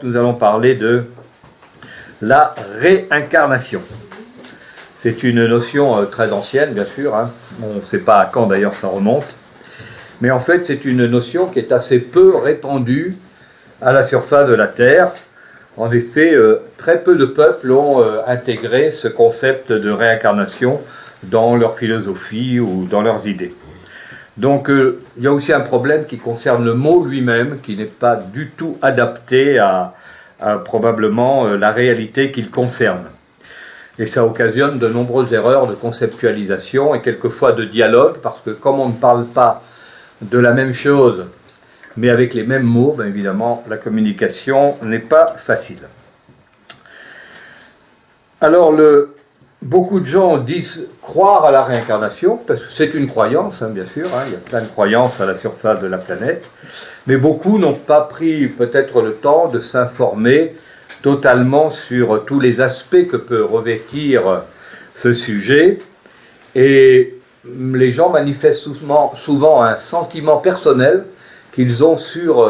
Nous allons parler de la réincarnation. C'est une notion très ancienne, bien sûr. On ne sait pas à quand d'ailleurs ça remonte. Mais en fait, c'est une notion qui est assez peu répandue à la surface de la Terre. En effet, très peu de peuples ont intégré ce concept de réincarnation dans leur philosophie ou dans leurs idées. Donc, il y a aussi un problème qui concerne le mot lui-même, qui n'est pas du tout adapté à probablement la réalité qu'il concerne. Et ça occasionne de nombreuses erreurs de conceptualisation et quelquefois de dialogue, parce que comme on ne parle pas de la même chose, mais avec les mêmes mots, bien évidemment, la communication n'est pas facile. Alors, beaucoup de gens disent croire à la réincarnation, parce que c'est une croyance, bien sûr, il y a plein de croyances à la surface de la planète, mais beaucoup n'ont pas pris peut-être le temps de s'informer totalement sur tous les aspects que peut revêtir ce sujet, et les gens manifestent souvent un sentiment personnel qu'ils ont sur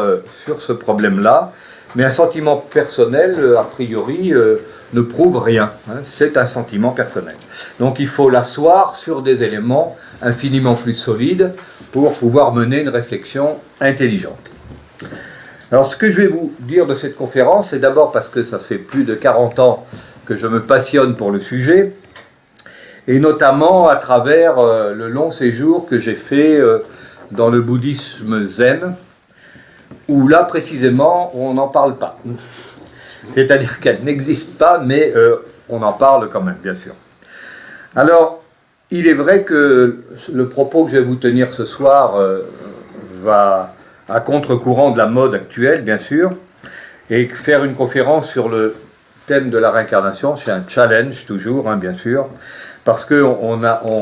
ce problème-là, mais un sentiment personnel, a priori, ne prouve rien. C'est un sentiment personnel. Donc il faut l'asseoir sur des éléments infiniment plus solides pour pouvoir mener une réflexion intelligente. Alors ce que je vais vous dire de cette conférence, c'est d'abord parce que ça fait plus de 40 ans que je me passionne pour le sujet, et notamment à travers le long séjour que j'ai fait dans le bouddhisme zen, où là précisément on n'en parle pas. C'est-à-dire qu'elle n'existe pas, mais on en parle quand même, bien sûr. Alors, il est vrai que le propos que je vais vous tenir ce soir va à contre-courant de la mode actuelle, bien sûr, et faire une conférence sur le thème de la réincarnation, c'est un challenge toujours, bien sûr, parce qu'on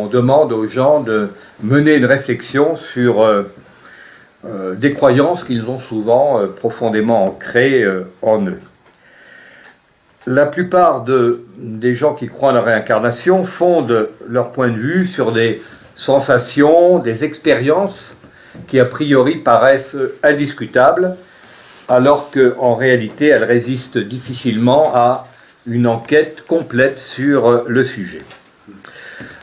demande aux gens de mener une réflexion sur des croyances qu'ils ont souvent profondément ancrées en eux. La plupart des gens qui croient à la réincarnation fondent leur point de vue sur des sensations, des expériences qui a priori paraissent indiscutables, alors qu'en réalité elles résistent difficilement à une enquête complète sur le sujet.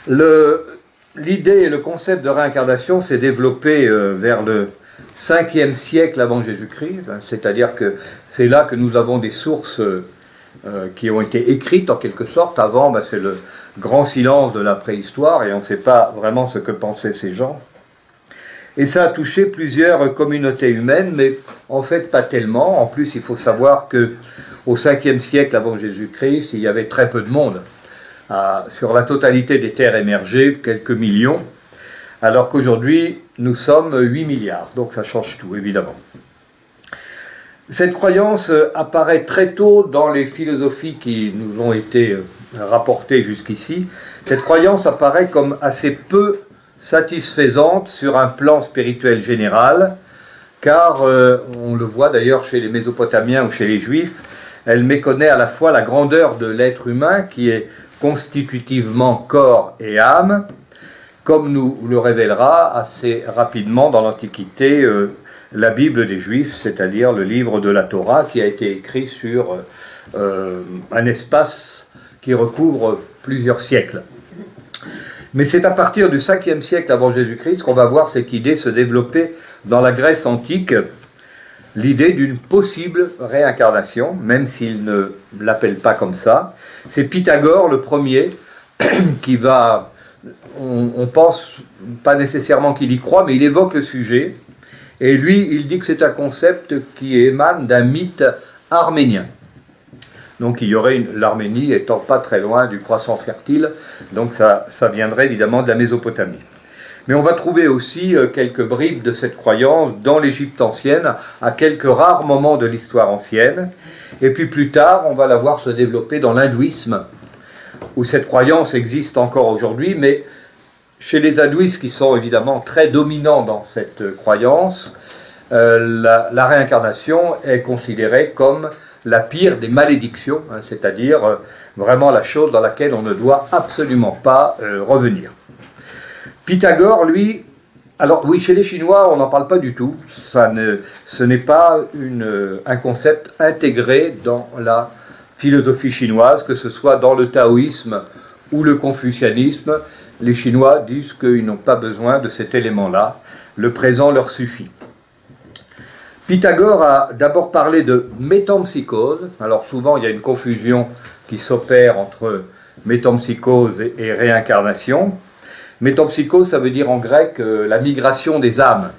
L'idée et le concept de réincarnation s'est développé vers le 5e siècle avant Jésus-Christ, c'est-à-dire que c'est là que nous avons des sources qui ont été écrites en quelque sorte. Avant, c'est le grand silence de la préhistoire et on ne sait pas vraiment ce que pensaient ces gens. Et ça a touché plusieurs communautés humaines, mais en fait pas tellement. En plus, il faut savoir qu'au 5e siècle avant Jésus-Christ, il y avait très peu de monde. Sur la totalité des terres émergées, quelques millions, alors qu'aujourd'hui, nous sommes 8 milliards. Donc ça change tout, évidemment. Cette croyance apparaît très tôt dans les philosophies qui nous ont été rapportées jusqu'ici. Cette croyance apparaît comme assez peu satisfaisante sur un plan spirituel général, car on le voit d'ailleurs chez les Mésopotamiens ou chez les Juifs, elle méconnaît à la fois la grandeur de l'être humain qui est constitutivement corps et âme, comme nous le révélera assez rapidement dans l'Antiquité la Bible des Juifs, c'est-à-dire le livre de la Torah qui a été écrit sur un espace qui recouvre plusieurs siècles. Mais c'est à partir du 5e siècle avant Jésus-Christ qu'on va voir cette idée se développer dans la Grèce antique, l'idée d'une possible réincarnation, même s'il ne l'appelle pas comme ça. C'est Pythagore le premier qui va, on pense pas nécessairement qu'il y croit, mais il évoque le sujet. Et lui, il dit que c'est un concept qui émane d'un mythe arménien. Donc il y aurait l'Arménie étant pas très loin du croissant fertile, donc ça viendrait évidemment de la Mésopotamie. Mais on va trouver aussi quelques bribes de cette croyance dans l'Égypte ancienne, à quelques rares moments de l'histoire ancienne. Et puis plus tard, on va la voir se développer dans l'hindouisme, où cette croyance existe encore aujourd'hui, mais chez les hindouistes qui sont évidemment très dominants dans cette croyance, la réincarnation est considérée comme la pire des malédictions, c'est-à-dire vraiment la chose dans laquelle on ne doit absolument pas revenir. Pythagore, lui, Alors oui, chez les Chinois, on n'en parle pas du tout. Ce n'est pas un concept intégré dans la philosophie chinoise, que ce soit dans le taoïsme ou le confucianisme. Les Chinois disent qu'ils n'ont pas besoin de cet élément-là. Le présent leur suffit. Pythagore a d'abord parlé de métempsychose. Alors souvent, il y a une confusion qui s'opère entre métempsychose et réincarnation. Métempsychose, ça veut dire en grec la migration des âmes.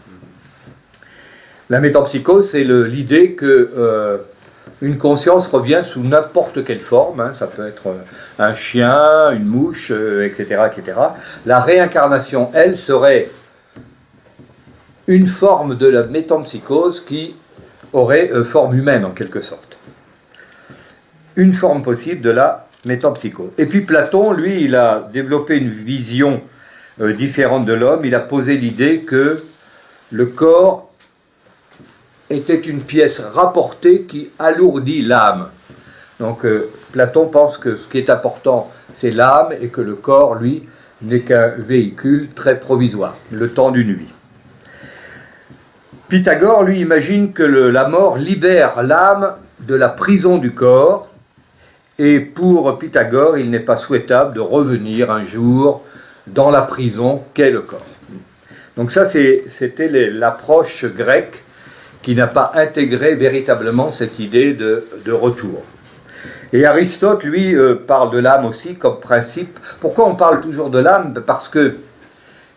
La métempsychose, c'est l'idée que une conscience revient sous n'importe quelle forme. Hein, ça peut être un chien, une mouche, etc., etc. La réincarnation, elle, serait une forme de la métempsychose qui aurait forme humaine en quelque sorte. Une forme possible de la métempsychose. Et puis Platon, lui, il a développé une vision différente de l'homme. Il a posé l'idée que le corps était une pièce rapportée qui alourdit l'âme. Donc Platon pense que ce qui est important, c'est l'âme, et que le corps, lui, n'est qu'un véhicule très provisoire, le temps d'une vie. Pythagore, lui, imagine que la mort libère l'âme de la prison du corps, et pour Pythagore, il n'est pas souhaitable de revenir un jour dans la prison qu'est le corps. Donc ça, c'était l'approche grecque qui n'a pas intégré véritablement cette idée de retour. Et Aristote, lui, parle de l'âme aussi comme principe. Pourquoi on parle toujours de l'âme? Parce que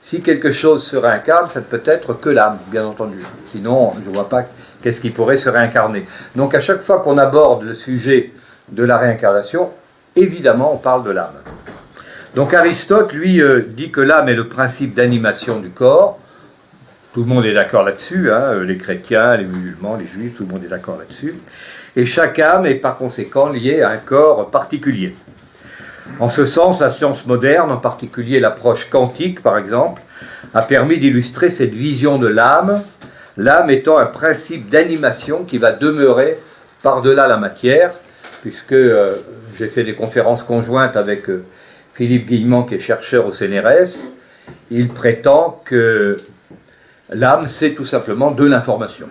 si quelque chose se réincarne, ça ne peut être que l'âme, bien entendu. Sinon, je ne vois pas qu'est-ce qui pourrait se réincarner. Donc à chaque fois qu'on aborde le sujet de la réincarnation, évidemment, on parle de l'âme. Donc Aristote, lui, dit que l'âme est le principe d'animation du corps. Tout le monde est d'accord là-dessus, hein, les chrétiens, les musulmans, les juifs, tout le monde est d'accord là-dessus. Et chaque âme est par conséquent liée à un corps particulier. En ce sens, la science moderne, en particulier l'approche quantique par exemple, a permis d'illustrer cette vision de l'âme étant un principe d'animation qui va demeurer par-delà la matière, puisque j'ai fait des conférences conjointes avec Philippe Guillemont, qui est chercheur au CNRS. Il prétend que l'âme, c'est tout simplement de l'information.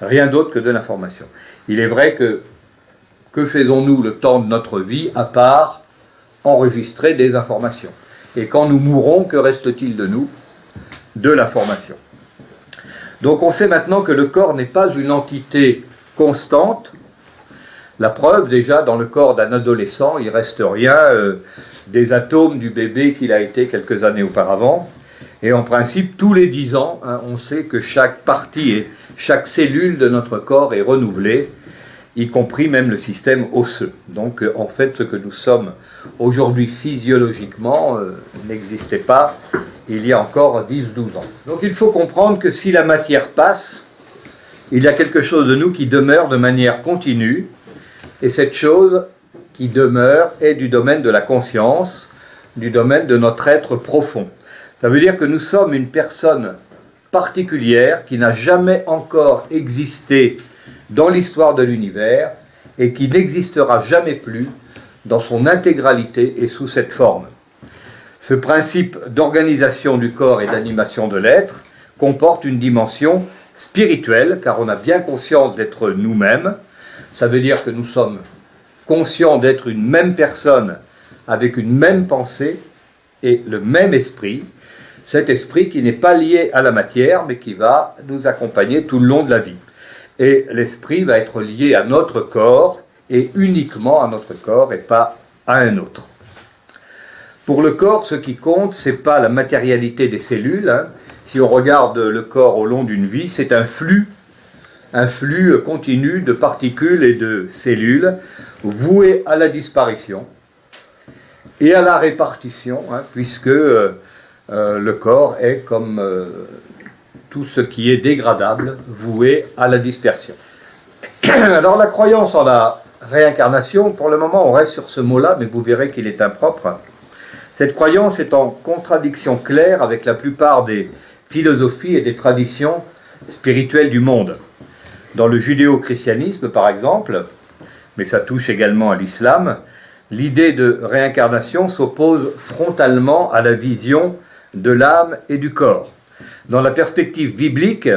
Rien d'autre que de l'information. Il est vrai que faisons-nous le temps de notre vie à part enregistrer des informations? Et quand nous mourrons, que reste-t-il de nous? De l'information. Donc on sait maintenant que le corps n'est pas une entité constante. La preuve, déjà, dans le corps d'un adolescent, il ne reste rien des atomes du bébé qu'il a été quelques années auparavant. Et en principe, tous les 10 ans, hein, on sait que chaque partie et chaque cellule de notre corps est renouvelée, y compris même le système osseux. Donc en fait, ce que nous sommes aujourd'hui physiologiquement n'existait pas il y a encore 10-12 ans. Donc il faut comprendre que si la matière passe, il y a quelque chose de nous qui demeure de manière continue, et cette chose qui demeure est du domaine de la conscience, du domaine de notre être profond. Ça veut dire que nous sommes une personne particulière qui n'a jamais encore existé dans l'histoire de l'univers et qui n'existera jamais plus dans son intégralité et sous cette forme. Ce principe d'organisation du corps et d'animation de l'être comporte une dimension spirituelle, car on a bien conscience d'être nous-mêmes. Ça veut dire que nous sommes conscients d'être une même personne avec une même pensée et le même esprit. Cet esprit qui n'est pas lié à la matière, mais qui va nous accompagner tout le long de la vie. Et l'esprit va être lié à notre corps, et uniquement à notre corps, et pas à un autre. Pour le corps, ce qui compte, ce n'est pas la matérialité des cellules. Hein. Si on regarde le corps au long d'une vie, c'est un flux continu de particules et de cellules, voué à la disparition et à la répartition, hein, puisque le corps est comme tout ce qui est dégradable, voué à la dispersion. Alors la croyance en la réincarnation, pour le moment on reste sur ce mot-là, mais vous verrez qu'il est impropre. Cette croyance est en contradiction claire avec la plupart des philosophies et des traditions spirituelles du monde. Dans le judéo-christianisme par exemple, mais ça touche également à l'islam, l'idée de réincarnation s'oppose frontalement à la vision de l'âme et du corps. Dans la perspective biblique,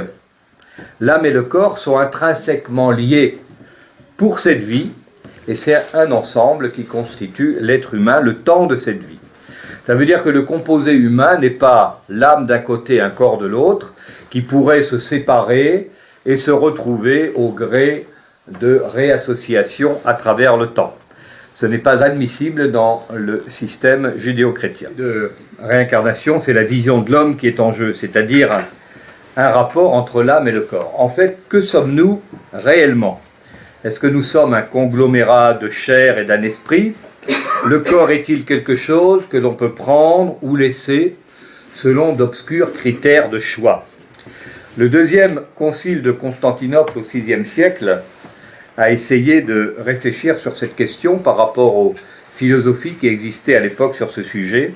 l'âme et le corps sont intrinsèquement liés pour cette vie, et c'est un ensemble qui constitue l'être humain, le temps de cette vie. Ça veut dire que le composé humain n'est pas l'âme d'un côté, un corps de l'autre, qui pourrait se séparer et se retrouver au gré de réassociation à travers le temps. Ce n'est pas admissible dans le système judéo-chrétien. De réincarnation, c'est la vision de l'homme qui est en jeu, c'est-à-dire un rapport entre l'âme et le corps. En fait, que sommes-nous réellement ? Est-ce que nous sommes un conglomérat de chair et d'un esprit ? Le corps est-il quelque chose que l'on peut prendre ou laisser selon d'obscurs critères de choix ? Le deuxième concile de Constantinople au VIe siècle a essayé de réfléchir sur cette question par rapport aux philosophies qui existaient à l'époque sur ce sujet.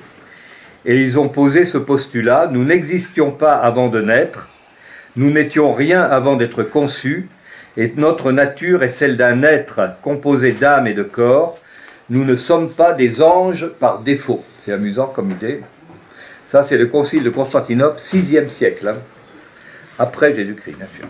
Et ils ont posé ce postulat: nous n'existions pas avant de naître, nous n'étions rien avant d'être conçus, et notre nature est celle d'un être composé d'âme et de corps. Nous ne sommes pas des anges par défaut. C'est amusant comme idée. Ça, c'est le concile de Constantinople, VIe siècle, après Jésus-Christ, bien sûr.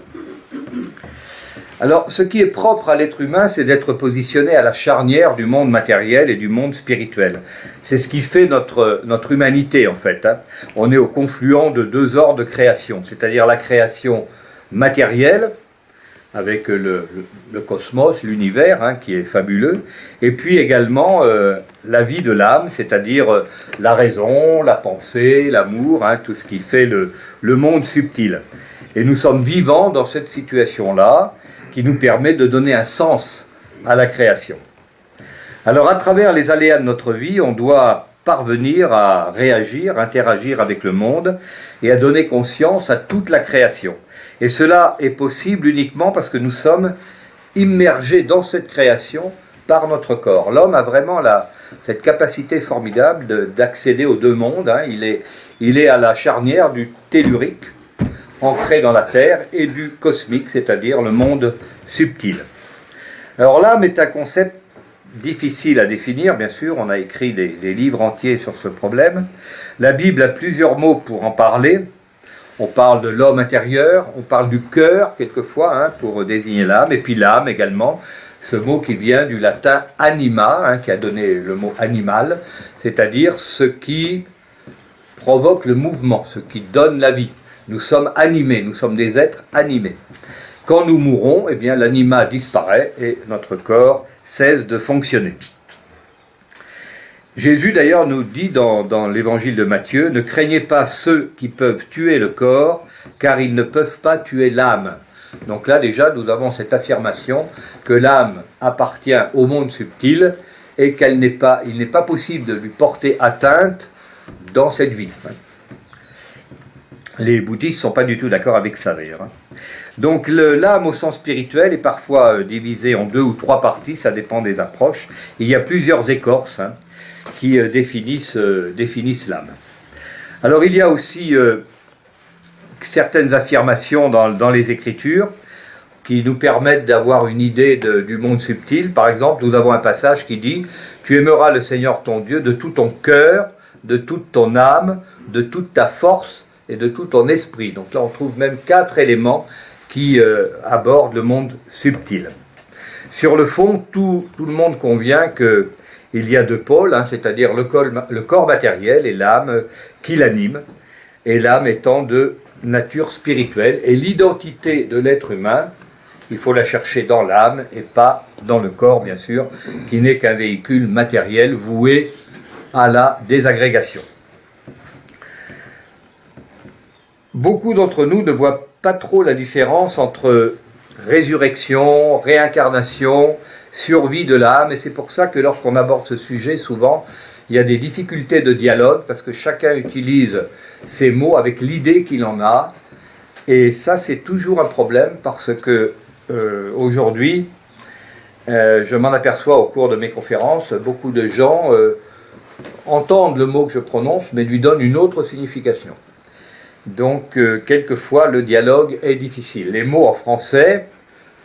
Alors, ce qui est propre à l'être humain, c'est d'être positionné à la charnière du monde matériel et du monde spirituel. C'est ce qui fait notre humanité, en fait. On est au confluent de deux ordres de création, c'est-à-dire la création matérielle, avec le cosmos, l'univers, qui est fabuleux, et puis également la vie de l'âme, c'est-à-dire la raison, la pensée, l'amour, tout ce qui fait le monde subtil. Et nous sommes vivants dans cette situation-là, qui nous permet de donner un sens à la création. Alors, à travers les aléas de notre vie, on doit parvenir à réagir, interagir avec le monde, et à donner conscience à toute la création. Et cela est possible uniquement parce que nous sommes immergés dans cette création par notre corps. L'homme a vraiment cette capacité formidable d'accéder aux deux mondes. Il est à la charnière du tellurique, ancré dans la terre, et du cosmique, c'est-à-dire le monde subtil. Alors l'âme est un concept difficile à définir, bien sûr, on a écrit des livres entiers sur ce problème. La Bible a plusieurs mots pour en parler. On parle de l'homme intérieur, on parle du cœur, quelquefois, pour désigner l'âme, et puis l'âme également, ce mot qui vient du latin anima, qui a donné le mot animal, c'est-à-dire ce qui provoque le mouvement, ce qui donne la vie. Nous sommes animés, nous sommes des êtres animés. Quand nous mourons, eh bien, l'anima disparaît et notre corps cesse de fonctionner. Jésus d'ailleurs nous dit dans l'évangile de Matthieu: ne craignez pas ceux qui peuvent tuer le corps, car ils ne peuvent pas tuer l'âme. Donc là déjà nous avons cette affirmation que l'âme appartient au monde subtil et qu'il n'est pas possible de lui porter atteinte dans cette vie. Les bouddhistes ne sont pas du tout d'accord avec ça d'ailleurs. Donc l'âme au sens spirituel est parfois divisée en 2 ou 3 parties, ça dépend des approches. Il y a plusieurs écorces qui définissent l'âme. Alors il y a aussi certaines affirmations dans les Écritures qui nous permettent d'avoir une idée du monde subtil. Par exemple, nous avons un passage qui dit « Tu aimeras le Seigneur ton Dieu de tout ton cœur, de toute ton âme, de toute ta force et de tout ton esprit. » Donc là, on trouve même 4 éléments qui abordent le monde subtil. Sur le fond, tout le monde convient qu'il y a 2 pôles, c'est-à-dire le corps matériel et l'âme qui l'anime, et l'âme étant de nature spirituelle. Et l'identité de l'être humain, il faut la chercher dans l'âme et pas dans le corps, bien sûr, qui n'est qu'un véhicule matériel voué à la désagrégation. Beaucoup d'entre nous ne voient pas trop la différence entre résurrection, réincarnation, survie de l'âme, et c'est pour ça que lorsqu'on aborde ce sujet, souvent, il y a des difficultés de dialogue, parce que chacun utilise ces mots avec l'idée qu'il en a, et ça c'est toujours un problème, parce que aujourd'hui, je m'en aperçois au cours de mes conférences, beaucoup de gens entendent le mot que je prononce, mais lui donnent une autre signification. Donc, quelquefois, le dialogue est difficile. Les mots en français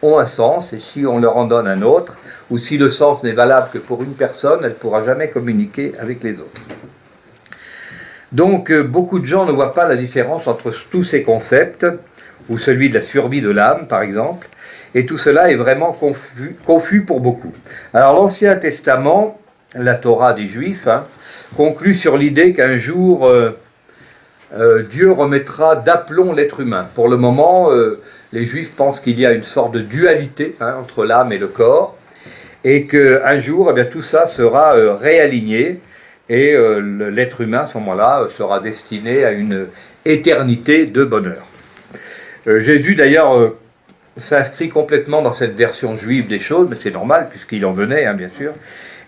ont un sens, et si on leur en donne un autre, ou si le sens n'est valable que pour une personne, elle ne pourra jamais communiquer avec les autres. Donc beaucoup de gens ne voient pas la différence entre tous ces concepts, ou celui de la survie de l'âme par exemple, et tout cela est vraiment confus pour beaucoup. Alors l'Ancien Testament, la Torah des Juifs, conclut sur l'idée qu'un jour Dieu remettra d'aplomb l'être humain. Pour le moment, les Juifs pensent qu'il y a une sorte de dualité entre l'âme et le corps, et qu'un jour, eh bien, tout ça sera réaligné, et l'être humain, à ce moment-là, sera destiné à une éternité de bonheur. Jésus, d'ailleurs, s'inscrit complètement dans cette version juive des choses, mais c'est normal, puisqu'il en venait, bien sûr,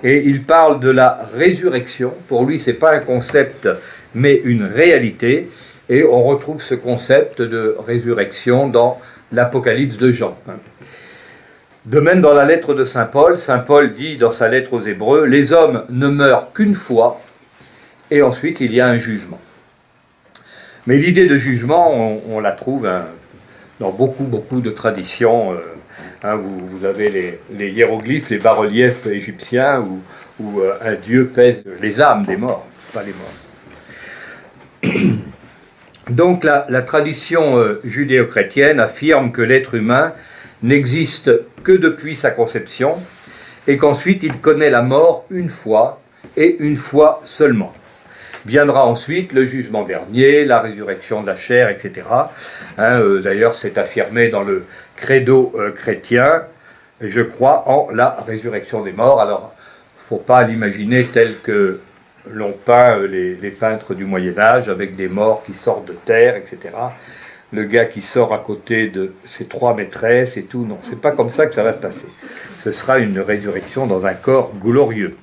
et il parle de la résurrection. Pour lui, ce n'est pas un concept, mais une réalité, et on retrouve ce concept de résurrection dans l'Apocalypse de Jean. De même, dans la lettre de Saint Paul dit dans sa lettre aux Hébreux, « Les hommes ne meurent qu'une fois, et ensuite il y a un jugement. » Mais l'idée de jugement, on la trouve dans beaucoup de traditions. Vous avez les hiéroglyphes, les bas-reliefs égyptiens, où un dieu pèse les âmes des morts, pas les morts. Donc la tradition judéo-chrétienne affirme que l'être humain n'existe que depuis sa conception, et qu'ensuite il connaît la mort une fois, et une fois seulement. Viendra ensuite le jugement dernier, la résurrection de la chair, etc. D'ailleurs, c'est affirmé dans le credo chrétien, je crois en la résurrection des morts. Alors, il ne faut pas l'imaginer tel que l'ont peint les peintres du Moyen-Âge, avec des morts qui sortent de terre, etc. Le gars qui sort à côté de ses 3 maîtresses et tout, non, c'est pas comme ça que ça va se passer. Ce sera une résurrection dans un corps glorieux.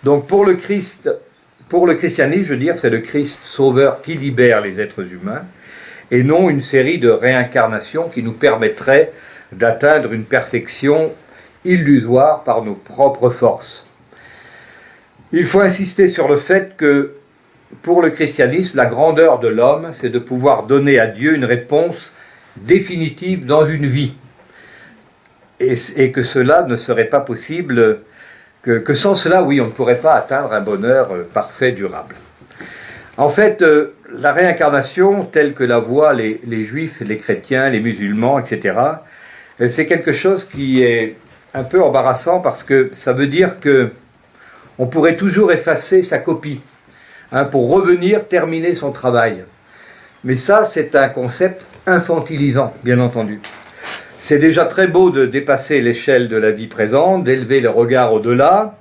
Donc pour le christianisme, je veux dire, c'est le Christ sauveur qui libère les êtres humains, et non une série de réincarnations qui nous permettraient d'atteindre une perfection illusoire par nos propres forces. Il faut insister sur le fait que pour le christianisme, la grandeur de l'homme, c'est de pouvoir donner à Dieu une réponse définitive dans une vie. Et que cela ne serait pas possible, que sans cela, oui, on ne pourrait pas atteindre un bonheur parfait, durable. En fait, la réincarnation, telle que la voient les juifs, les chrétiens, les musulmans, etc., c'est quelque chose qui est un peu embarrassant, parce que ça veut dire que on pourrait toujours effacer sa copie, pour revenir terminer son travail. Mais ça, c'est un concept infantilisant, bien entendu. C'est déjà très beau de dépasser l'échelle de la vie présente, d'élever le regard au-delà,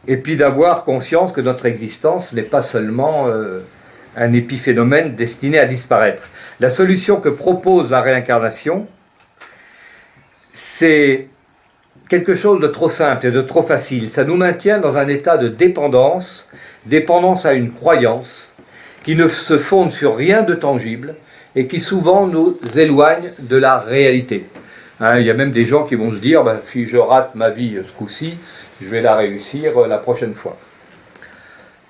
et puis d'avoir conscience que notre existence n'est pas seulement un épiphénomène destiné à disparaître. La solution que propose la réincarnation, c'est quelque chose de trop simple et de trop facile. Ça nous maintient dans un état de dépendance à une croyance qui ne se fonde sur rien de tangible et qui souvent nous éloigne de la réalité. Il y a même des gens qui vont se dire, si je rate ma vie ce coup-ci, je vais la réussir la prochaine fois.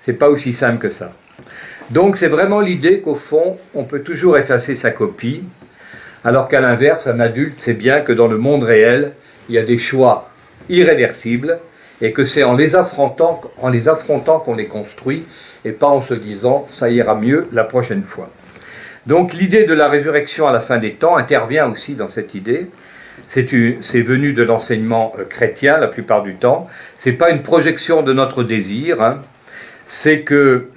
C'est pas aussi simple que ça. Donc c'est vraiment l'idée qu'au fond, on peut toujours effacer sa copie, alors qu'à l'inverse, un adulte sait bien que dans le monde réel, il y a des choix irréversibles, et que c'est en les affrontant qu'on les construit, et pas en se disant « ça ira mieux la prochaine fois ». Donc l'idée de la résurrection à la fin des temps intervient aussi dans cette idée. C'est venu de l'enseignement chrétien la plupart du temps. Ce n'est pas une projection de notre désir, c'est que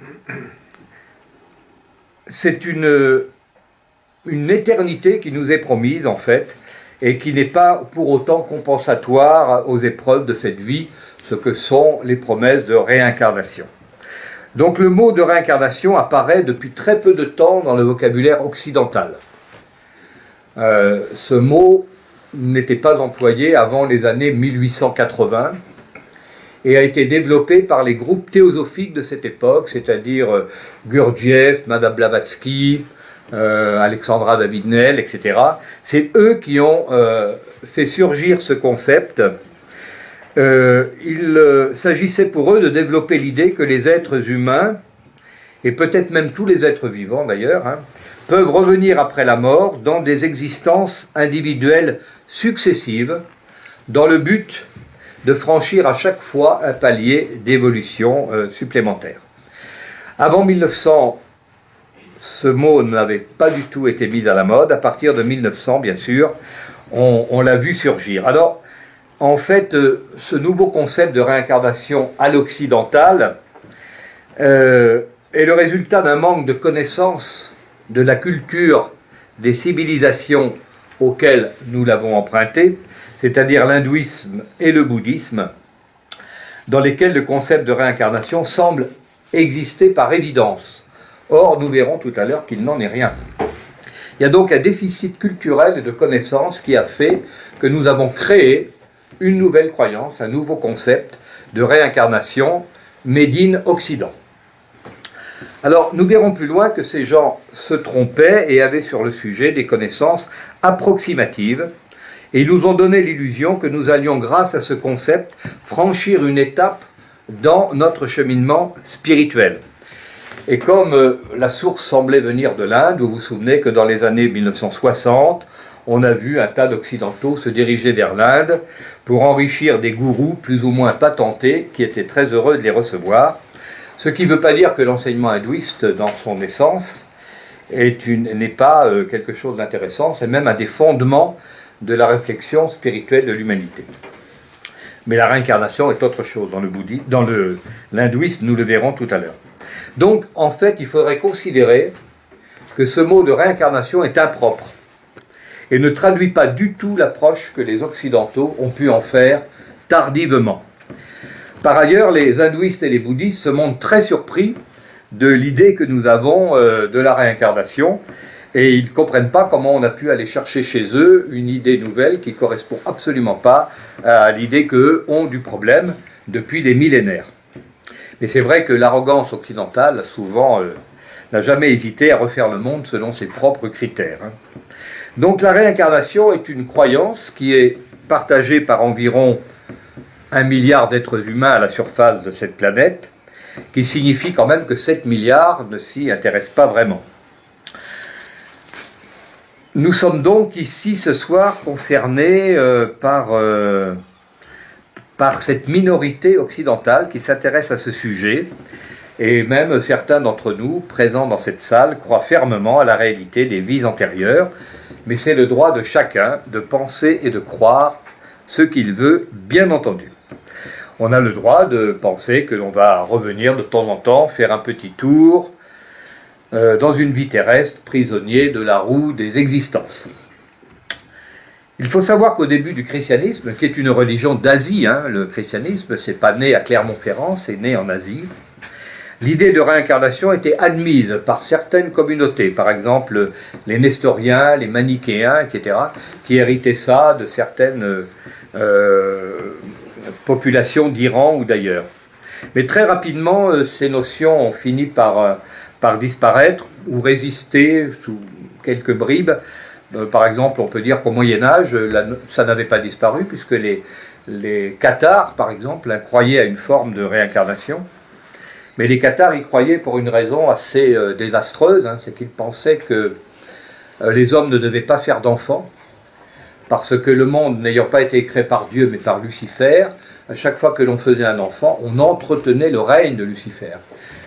c'est une éternité qui nous est promise en fait, et qui n'est pas pour autant compensatoire aux épreuves de cette vie, ce que sont les promesses de réincarnation. Donc le mot de réincarnation apparaît depuis très peu de temps dans le vocabulaire occidental. Ce mot n'était pas employé avant les années 1880 et a été développé par les groupes théosophiques de cette époque, c'est-à-dire Gurdjieff, Madame Blavatsky, Alexandra David-Néel, etc. C'est eux qui ont fait surgir ce concept. Il s'agissait pour eux de développer l'idée que les êtres humains, et peut-être même tous les êtres vivants d'ailleurs, peuvent revenir après la mort dans des existences individuelles successives, dans le but de franchir à chaque fois un palier d'évolution supplémentaire. Avant 1900, ce mot n'avait pas du tout été mis à la mode. À partir de 1900, bien sûr, on l'a vu surgir. Alors, en fait, ce nouveau concept de réincarnation à l'occidentale est le résultat d'un manque de connaissance de la culture des civilisations auxquelles nous l'avons emprunté, c'est-à-dire l'hindouisme et le bouddhisme, dans lesquels le concept de réincarnation semble exister par évidence. Or, nous verrons tout à l'heure qu'il n'en est rien. Il y a donc un déficit culturel et de connaissances qui a fait que nous avons créé une nouvelle croyance, un nouveau concept de réincarnation made in Occident. Alors, nous verrons plus loin que ces gens se trompaient et avaient sur le sujet des connaissances approximatives, et ils nous ont donné l'illusion que nous allions, grâce à ce concept, franchir une étape dans notre cheminement spirituel. Et comme la source semblait venir de l'Inde, vous vous souvenez que dans les années 1960, on a vu un tas d'occidentaux se diriger vers l'Inde pour enrichir des gourous plus ou moins patentés qui étaient très heureux de les recevoir. Ce qui ne veut pas dire que l'enseignement hindouiste, dans son essence, n'est pas quelque chose d'intéressant, c'est même un des fondements de la réflexion spirituelle de l'humanité. Mais la réincarnation est autre chose dans l'hindouisme, nous le verrons tout à l'heure. Donc, en fait, il faudrait considérer que ce mot de réincarnation est impropre et ne traduit pas du tout l'approche que les Occidentaux ont pu en faire tardivement. Par ailleurs, les hindouistes et les bouddhistes se montrent très surpris de l'idée que nous avons de la réincarnation, et ils ne comprennent pas comment on a pu aller chercher chez eux une idée nouvelle qui ne correspond absolument pas à l'idée qu'eux ont du problème depuis des millénaires. Mais c'est vrai que l'arrogance occidentale, souvent, n'a jamais hésité à refaire le monde selon ses propres critères. Donc la réincarnation est une croyance qui est partagée par environ 1 milliard d'êtres humains à la surface de cette planète, qui signifie quand même que 7 milliards ne s'y intéressent pas vraiment. Nous sommes donc ici ce soir concernés par cette minorité occidentale qui s'intéresse à ce sujet, et même certains d'entre nous, présents dans cette salle, croient fermement à la réalité des vies antérieures, mais c'est le droit de chacun de penser et de croire ce qu'il veut, bien entendu. On a le droit de penser que l'on va revenir de temps en temps, faire un petit tour dans une vie terrestre, prisonnier de la roue des existences. Il faut savoir qu'au début du christianisme, qui est une religion d'Asie, le christianisme, c'est pas né à Clermont-Ferrand, c'est né en Asie, l'idée de réincarnation était admise par certaines communautés, par exemple les nestoriens, les manichéens, etc., qui héritaient ça de certaines populations d'Iran ou d'ailleurs. Mais très rapidement, ces notions ont fini par disparaître ou résister sous quelques bribes. Par exemple, on peut dire qu'au Moyen-Âge, ça n'avait pas disparu, puisque les cathares, par exemple, croyaient à une forme de réincarnation. Mais les cathares y croyaient pour une raison assez désastreuse, c'est qu'ils pensaient que les hommes ne devaient pas faire d'enfants, parce que le monde n'ayant pas été créé par Dieu, mais par Lucifer, à chaque fois que l'on faisait un enfant, on entretenait le règne de Lucifer.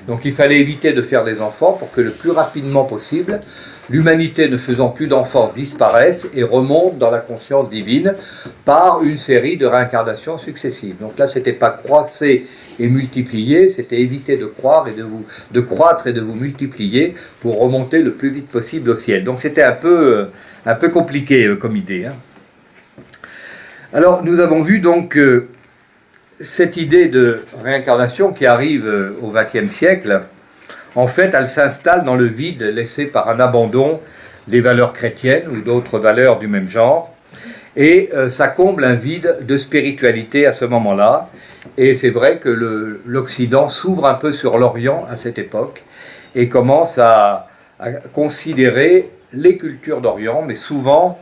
Donc il fallait éviter de faire des enfants pour que le plus rapidement possible, l'humanité ne faisant plus d'enfants disparaisse et remonte dans la conscience divine par une série de réincarnations successives. Donc là, c'était pas croisser et multiplier, c'était éviter de croître et de vous multiplier pour remonter le plus vite possible au ciel. Donc c'était un peu compliqué comme idée. Alors nous avons vu donc cette idée de réincarnation qui arrive au XXe siècle, en fait, elle s'installe dans le vide laissé par un abandon des valeurs chrétiennes ou d'autres valeurs du même genre, et ça comble un vide de spiritualité à ce moment-là. Et c'est vrai que l'Occident s'ouvre un peu sur l'Orient à cette époque et commence à considérer les cultures d'Orient, mais souvent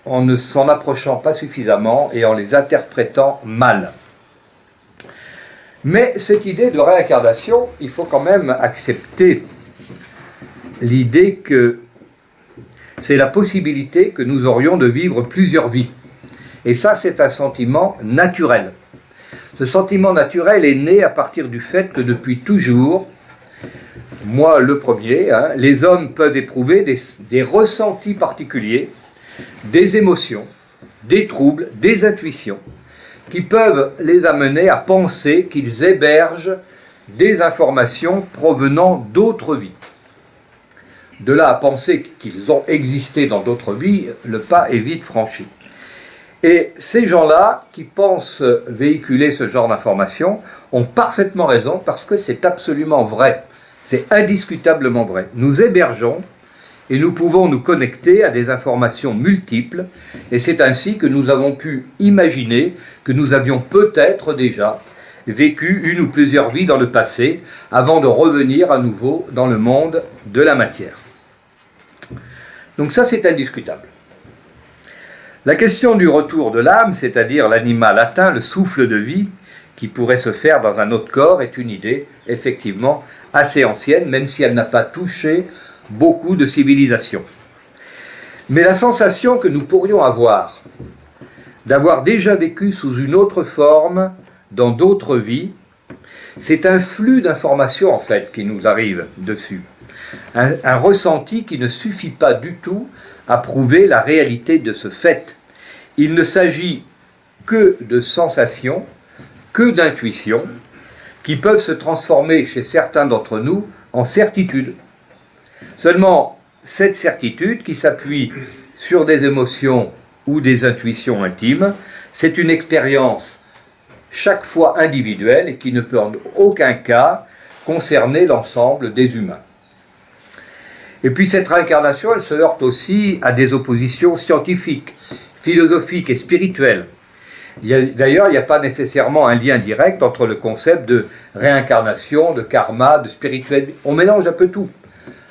en ne s'en approchant pas suffisamment et en les interprétant mal. Mais cette idée de réincarnation, il faut quand même accepter l'idée que c'est la possibilité que nous aurions de vivre plusieurs vies. Et ça, c'est un sentiment naturel. Ce sentiment naturel est né à partir du fait que depuis toujours, moi le premier, hein, les hommes peuvent éprouver des ressentis particuliers, des émotions, des troubles, des intuitions, qui peuvent les amener à penser qu'ils hébergent des informations provenant d'autres vies. De là à penser qu'ils ont existé dans d'autres vies, le pas est vite franchi. Et ces gens-là, qui pensent véhiculer ce genre d'informations, ont parfaitement raison parce que c'est absolument vrai. C'est indiscutablement vrai. Nous hébergeons et nous pouvons nous connecter à des informations multiples, et c'est ainsi que nous avons pu imaginer que nous avions peut-être déjà vécu une ou plusieurs vies dans le passé, avant de revenir à nouveau dans le monde de la matière. Donc ça, c'est indiscutable. La question du retour de l'âme, c'est-à-dire l'animal atteint le souffle de vie qui pourrait se faire dans un autre corps, est une idée effectivement assez ancienne, même si elle n'a pas touché beaucoup de civilisations. Mais la sensation que nous pourrions avoir d'avoir déjà vécu sous une autre forme dans d'autres vies, c'est un flux d'informations en fait qui nous arrive dessus. Un ressenti qui ne suffit pas du tout à prouver la réalité de ce fait. Il ne s'agit que de sensations, que d'intuitions, qui peuvent se transformer chez certains d'entre nous en certitude. Seulement, cette certitude qui s'appuie sur des émotions ou des intuitions intimes, c'est une expérience chaque fois individuelle et qui ne peut en aucun cas concerner l'ensemble des humains. Et puis cette réincarnation, elle se heurte aussi à des oppositions scientifiques, philosophiques et spirituelles. D'ailleurs, il n'y a pas nécessairement un lien direct entre le concept de réincarnation, de karma, de spirituel. On mélange un peu tout.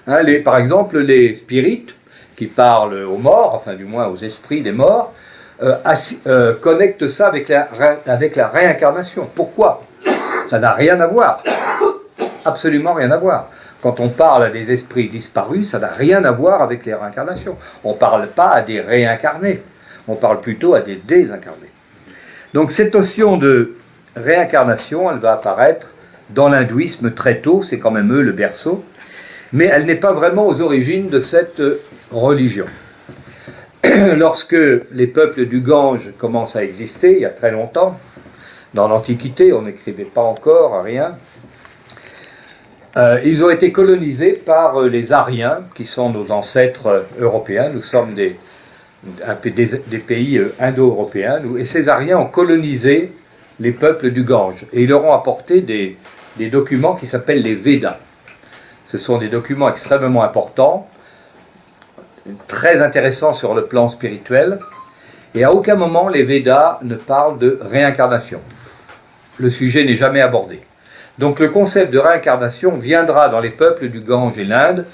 Hein, par exemple, les spirites qui parlent aux morts, enfin du moins aux esprits des morts, connectent ça avec la réincarnation. Pourquoi? Ça n'a rien à voir. Absolument rien à voir. Quand on parle à des esprits disparus, ça n'a rien à voir avec les réincarnations. On ne parle pas à des réincarnés, on parle plutôt à des désincarnés. Donc cette notion de réincarnation, elle va apparaître dans l'hindouisme très tôt, c'est quand même eux le berceau, mais elle n'est pas vraiment aux origines de cette religion. Lorsque les peuples du Gange commencent à exister, il y a très longtemps, dans l'Antiquité, on n'écrivait pas encore rien, ils ont été colonisés par les Aryens, qui sont nos ancêtres européens. Nous sommes des pays indo-européens, et ces Aryens ont colonisé les peuples du Gange, et ils leur ont apporté des documents qui s'appellent les Védas. Ce sont des documents extrêmement importants, très intéressants sur le plan spirituel, et à aucun moment les Védas ne parlent de réincarnation. Le sujet n'est jamais abordé. Donc le concept de réincarnation viendra dans les peuples du Gange et l'Inde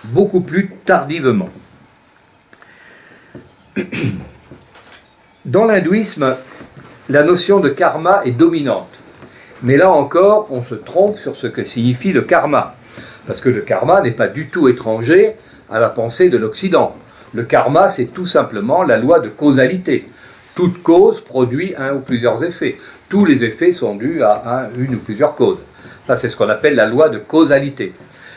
beaucoup plus tardivement. Dans l'hindouisme, la notion de karma est dominante. Mais là encore, on se trompe sur ce que signifie le karma. Parce que le karma n'est pas du tout étranger à la pensée de l'Occident. Le karma, c'est tout simplement la loi de causalité. Toute cause produit un ou plusieurs effets. Tous les effets sont dus à une ou plusieurs causes. Ça, c'est ce qu'on appelle la loi de causalité.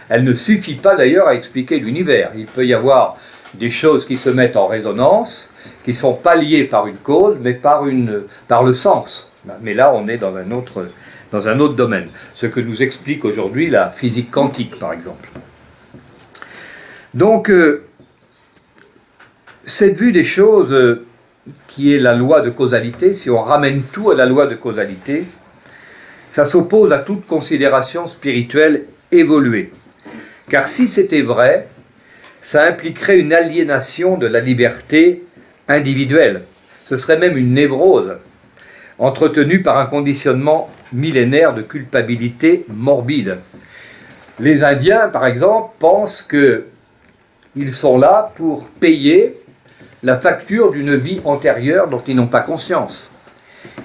Elle ne suffit pas d'ailleurs à expliquer l'univers. Il peut y avoir des choses qui se mettent en résonance, qui ne sont pas liées par une cause, mais par le sens. Mais là, on est dans un autre domaine. Ce que nous explique aujourd'hui la physique quantique, par exemple. Donc, cette vue des choses qui est la loi de causalité, si on ramène tout à la loi de causalité, ça s'oppose à toute considération spirituelle évoluée. Car si c'était vrai, ça impliquerait une aliénation de la liberté individuelle. Ce serait même une névrose, entretenue par un conditionnement millénaire de culpabilité morbide. Les Indiens, par exemple, pensent qu'ils sont là pour payer la facture d'une vie antérieure dont ils n'ont pas conscience.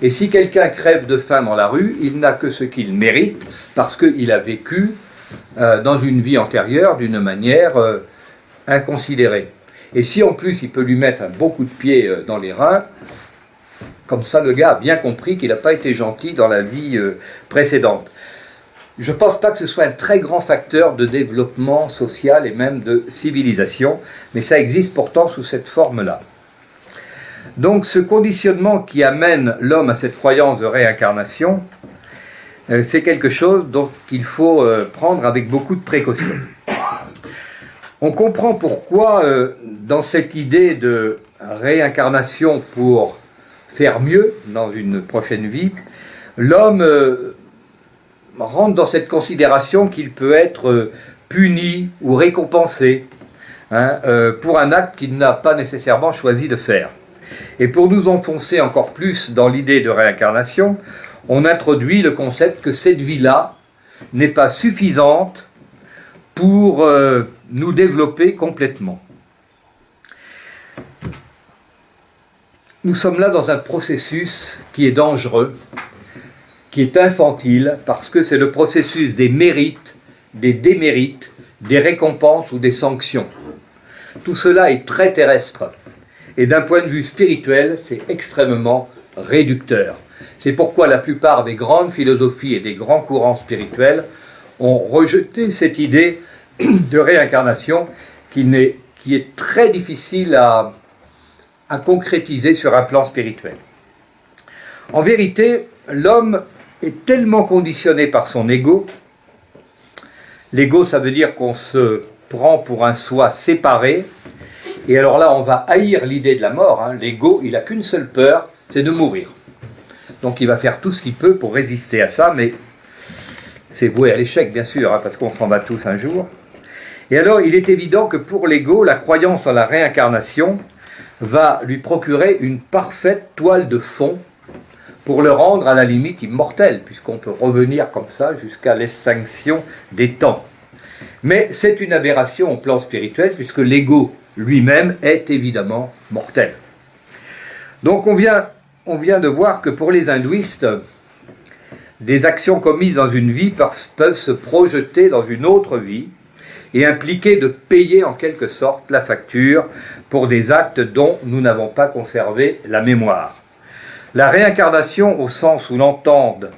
Et si quelqu'un crève de faim dans la rue, il n'a que ce qu'il mérite parce qu'il a vécu dans une vie antérieure d'une manière inconsidérée. Et si en plus il peut lui mettre un bon coup de pied dans les reins, comme ça le gars a bien compris qu'il n'a pas été gentil dans la vie précédente. je ne pense pas que ce soit un très grand facteur de développement social et même de civilisation, mais ça existe pourtant sous cette forme-là. Donc ce conditionnement qui amène l'homme à cette croyance de réincarnation, c'est quelque chose dont il faut prendre avec beaucoup de précaution. On comprend pourquoi, dans cette idée de réincarnation pour faire mieux dans une prochaine vie, l'homme rentre dans cette considération qu'il peut être puni ou récompensé pour un acte qu'il n'a pas nécessairement choisi de faire. Et pour nous enfoncer encore plus dans l'idée de réincarnation, on introduit le concept que cette vie-là n'est pas suffisante pour nous développer complètement. Nous sommes là dans un processus qui est dangereux, qui est infantile, parce que c'est le processus des mérites, des démérites, des récompenses ou des sanctions. Tout cela est très terrestre. Et d'un point de vue spirituel, c'est extrêmement réducteur. C'est pourquoi la plupart des grandes philosophies et des grands courants spirituels ont rejeté cette idée de réincarnation qui est très difficile à concrétiser sur un plan spirituel. En vérité, l'homme est tellement conditionné par son ego. L'ego, ça veut dire qu'on se prend pour un soi séparé. Et alors là, on va haïr l'idée de la mort. L'ego, il n'a qu'une seule peur, c'est de mourir. Donc il va faire tout ce qu'il peut pour résister à ça, mais c'est voué à l'échec, bien sûr, parce qu'on s'en va tous un jour. Et alors, il est évident que pour l'ego, la croyance en la réincarnation va lui procurer une parfaite toile de fond pour le rendre à la limite immortel, puisqu'on peut revenir comme ça jusqu'à l'extinction des temps. Mais c'est une aberration au plan spirituel, puisque l'ego lui-même est évidemment mortel. Donc on vient de voir que pour les hindouistes, des actions commises dans une vie peuvent se projeter dans une autre vie et impliquer de payer en quelque sorte la facture pour des actes dont nous n'avons pas conservé la mémoire. La réincarnation, au sens où l'entendent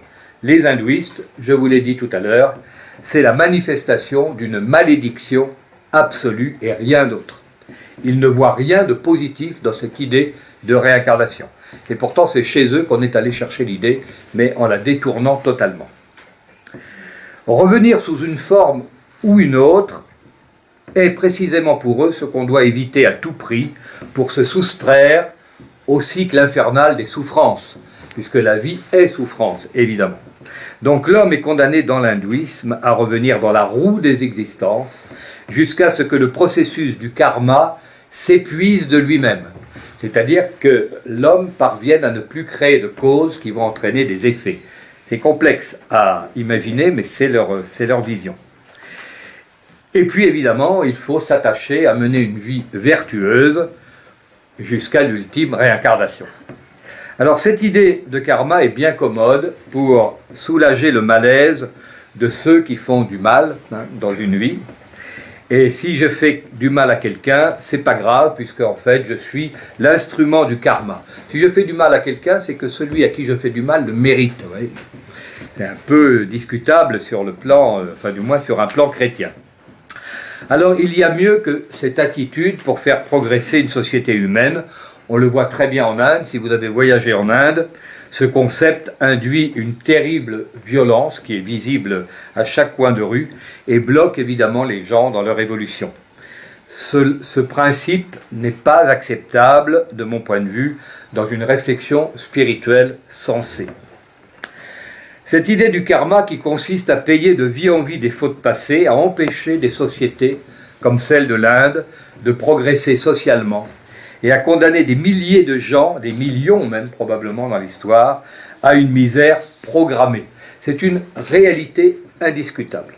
les hindouistes, je vous l'ai dit tout à l'heure, c'est la manifestation d'une malédiction absolue et rien d'autre. Ils ne voient rien de positif dans cette idée de réincarnation. Et pourtant, c'est chez eux qu'on est allé chercher l'idée, mais en la détournant totalement. Revenir sous une forme ou une autre est précisément pour eux ce qu'on doit éviter à tout prix pour se soustraire au cycle infernal des souffrances, puisque la vie est souffrance, évidemment. Donc l'homme est condamné dans l'hindouisme à revenir dans la roue des existences jusqu'à ce que le processus du karma s'épuise de lui-même. C'est-à-dire que l'homme parvienne à ne plus créer de causes qui vont entraîner des effets. C'est complexe à imaginer, mais c'est leur vision. Et puis évidemment, il faut s'attacher à mener une vie vertueuse jusqu'à l'ultime réincarnation. Alors cette idée de karma est bien commode pour soulager le malaise de ceux qui font du mal dans une vie. Et si je fais du mal à quelqu'un, c'est pas grave, puisque en fait je suis l'instrument du karma. Si je fais du mal à quelqu'un, c'est que celui à qui je fais du mal le mérite. Vous voyez. C'est un peu discutable sur le plan, enfin du moins sur un plan chrétien. Alors il y a mieux que cette attitude pour faire progresser une société humaine. On le voit très bien en Inde. Si vous avez voyagé en Inde, ce concept induit une terrible violence qui est visible à chaque coin de rue et bloque évidemment les gens dans leur évolution. Ce principe n'est pas acceptable, de mon point de vue, dans une réflexion spirituelle sensée. Cette idée du karma qui consiste à payer de vie en vie des fautes passées, à empêcher des sociétés comme celle de l'Inde de progresser socialement, et à condamner des milliers de gens, des millions même probablement dans l'histoire, à une misère programmée. C'est une réalité indiscutable.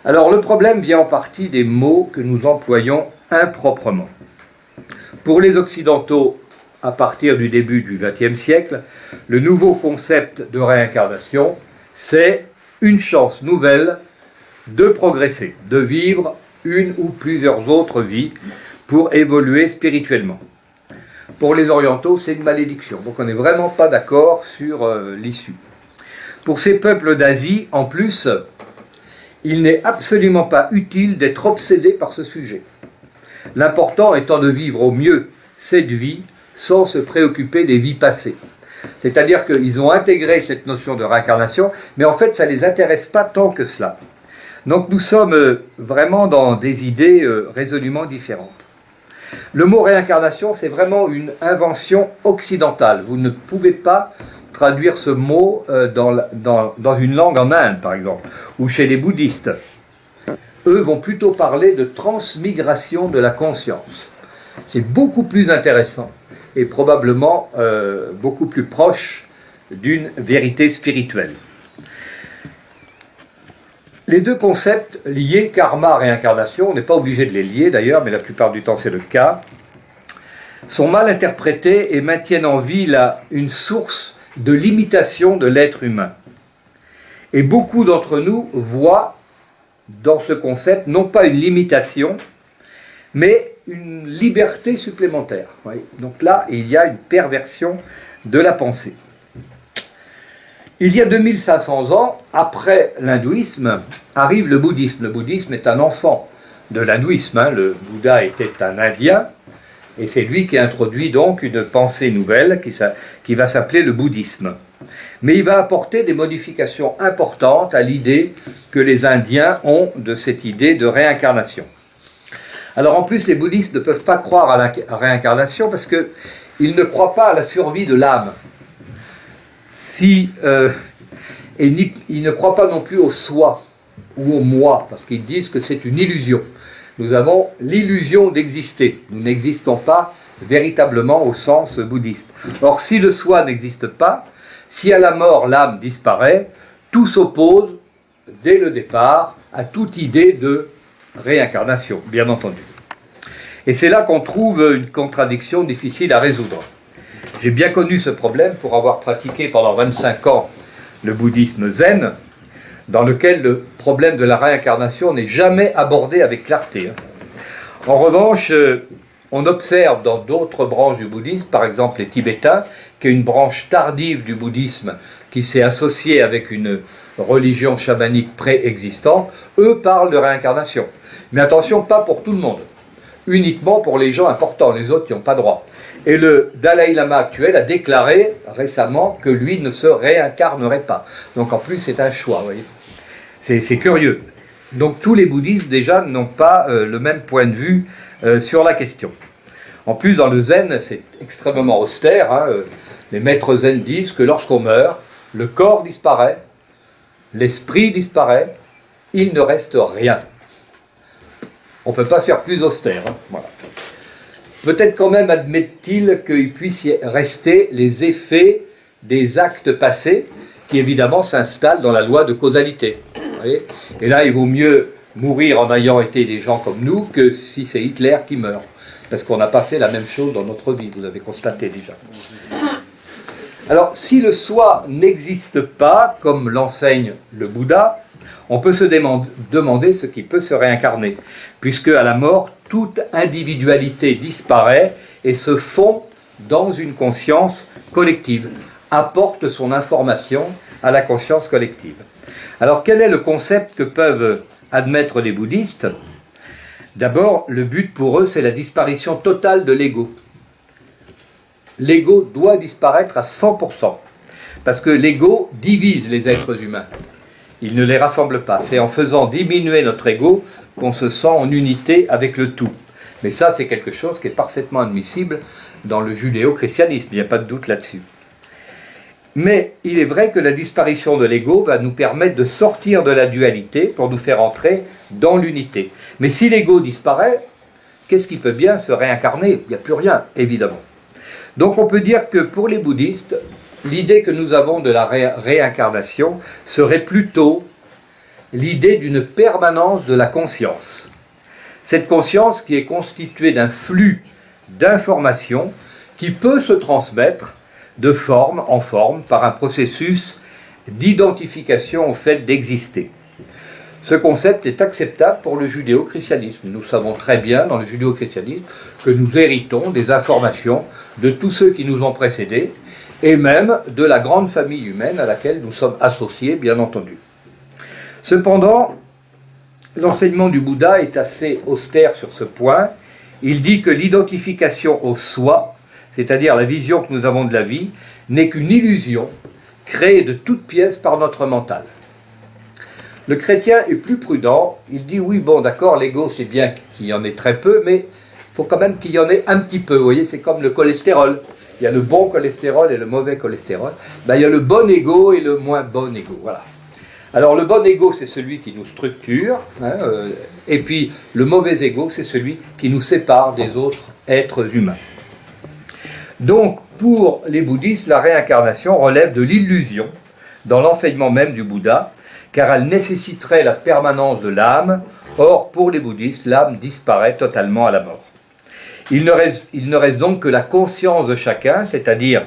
Alors le problème vient en partie des mots que nous employons improprement. Pour les Occidentaux, à partir du début du XXe siècle, le nouveau concept de réincarnation, c'est une chance nouvelle de progresser, de vivre une ou plusieurs autres vies, pour évoluer spirituellement. Pour les orientaux, c'est une malédiction. Donc on n'est vraiment pas d'accord sur l'issue. Pour ces peuples d'Asie, en plus, il n'est absolument pas utile d'être obsédé par ce sujet. L'important étant de vivre au mieux cette vie sans se préoccuper des vies passées. C'est-à-dire qu'ils ont intégré cette notion de réincarnation, mais en fait ça ne les intéresse pas tant que cela. Donc nous sommes vraiment dans des idées résolument différentes. Le mot réincarnation, c'est vraiment une invention occidentale. Vous ne pouvez pas traduire ce mot dans une langue en Inde, par exemple, ou chez les bouddhistes. Eux vont plutôt parler de transmigration de la conscience. C'est beaucoup plus intéressant et probablement beaucoup plus proche d'une vérité spirituelle. Les deux concepts liés, karma, réincarnation, on n'est pas obligé de les lier d'ailleurs, mais la plupart du temps c'est le cas, sont mal interprétés et maintiennent en vie une source de limitation de l'être humain. Et beaucoup d'entre nous voient dans ce concept non pas une limitation, mais une liberté supplémentaire. Donc là, il y a une perversion de la pensée. Il y a 2500 ans, après l'hindouisme, arrive le bouddhisme. Le bouddhisme est un enfant de l'hindouisme. Le Bouddha était un Indien, et c'est lui qui introduit donc une pensée nouvelle qui va s'appeler le bouddhisme. Mais il va apporter des modifications importantes à l'idée que les Indiens ont de cette idée de réincarnation. Alors en plus, les bouddhistes ne peuvent pas croire à la réincarnation parce qu'ils ne croient pas à la survie de l'âme. Et ils ne croient pas non plus au soi ou au moi, parce qu'ils disent que c'est une illusion. Nous avons l'illusion d'exister. Nous n'existons pas véritablement au sens bouddhiste. Or, si le soi n'existe pas, si à la mort l'âme disparaît, tout s'oppose dès le départ à toute idée de réincarnation, bien entendu. Et c'est là qu'on trouve une contradiction difficile à résoudre. J'ai bien connu ce problème pour avoir pratiqué pendant 25 ans le bouddhisme zen, dans lequel le problème de la réincarnation n'est jamais abordé avec clarté. En revanche, on observe dans d'autres branches du bouddhisme, par exemple les Tibétains, qui est une branche tardive du bouddhisme qui s'est associée avec une religion chamanique préexistante, eux parlent de réincarnation. Mais attention, pas pour tout le monde, uniquement pour les gens importants, les autres qui n'ont pas droit. Et le Dalai Lama actuel a déclaré récemment que lui ne se réincarnerait pas. Donc en plus c'est un choix, vous voyez. C'est curieux. Donc tous les bouddhistes déjà n'ont pas le même point de vue sur la question. En plus dans le zen c'est extrêmement austère. Les maîtres zen disent que lorsqu'on meurt, le corps disparaît, l'esprit disparaît, il ne reste rien. On ne peut pas faire plus austère. Voilà. Peut-être quand même admettent-ils qu'il puisse y rester les effets des actes passés qui évidemment s'installent dans la loi de causalité. Vous voyez ? Et là, il vaut mieux mourir en ayant été des gens comme nous que si c'est Hitler qui meurt. Parce qu'on n'a pas fait la même chose dans notre vie, vous avez constaté déjà. Alors, si le soi n'existe pas, comme l'enseigne le Bouddha, on peut se demander ce qui peut se réincarner, puisque à la mort, toute individualité disparaît et se fond dans une conscience collective, apporte son information à la conscience collective. Alors quel est le concept que peuvent admettre les bouddhistes ? D'abord, le but pour eux, c'est la disparition totale de l'ego. L'ego doit disparaître à 100%, parce que l'ego divise les êtres humains. Il ne les rassemble pas. C'est en faisant diminuer notre ego qu'on se sent en unité avec le tout. Mais ça, c'est quelque chose qui est parfaitement admissible dans le judéo-christianisme, il n'y a pas de doute là-dessus. Mais il est vrai que la disparition de l'ego va nous permettre de sortir de la dualité pour nous faire entrer dans l'unité. Mais si l'ego disparaît, qu'est-ce qui peut bien se réincarner ? Il n'y a plus rien, évidemment. Donc on peut dire que pour les bouddhistes, l'idée que nous avons de la réincarnation serait plutôt l'idée d'une permanence de la conscience. Cette conscience qui est constituée d'un flux d'informations qui peut se transmettre de forme en forme par un processus d'identification au fait d'exister. Ce concept est acceptable pour le judéo-christianisme. Nous savons très bien dans le judéo-christianisme que nous héritons des informations de tous ceux qui nous ont précédés et même de la grande famille humaine à laquelle nous sommes associés, bien entendu. Cependant, l'enseignement du Bouddha est assez austère sur ce point. Il dit que l'identification au soi, c'est-à-dire la vision que nous avons de la vie, n'est qu'une illusion créée de toutes pièces par notre mental. Le chrétien est plus prudent, il dit oui, bon d'accord, l'ego c'est bien qu'il y en ait très peu, mais il faut quand même qu'il y en ait un petit peu. Vous voyez, c'est comme le cholestérol. Il y a le bon cholestérol et le mauvais cholestérol. Ben, il y a le bon ego et le moins bon ego. Voilà. Alors le bon ego, c'est celui qui nous structure, et puis le mauvais ego, c'est celui qui nous sépare des autres êtres humains. Donc, pour les bouddhistes, la réincarnation relève de l'illusion dans l'enseignement même du Bouddha, car elle nécessiterait la permanence de l'âme. Or, pour les bouddhistes, l'âme disparaît totalement à la mort. Il ne reste donc que la conscience de chacun, c'est-à-dire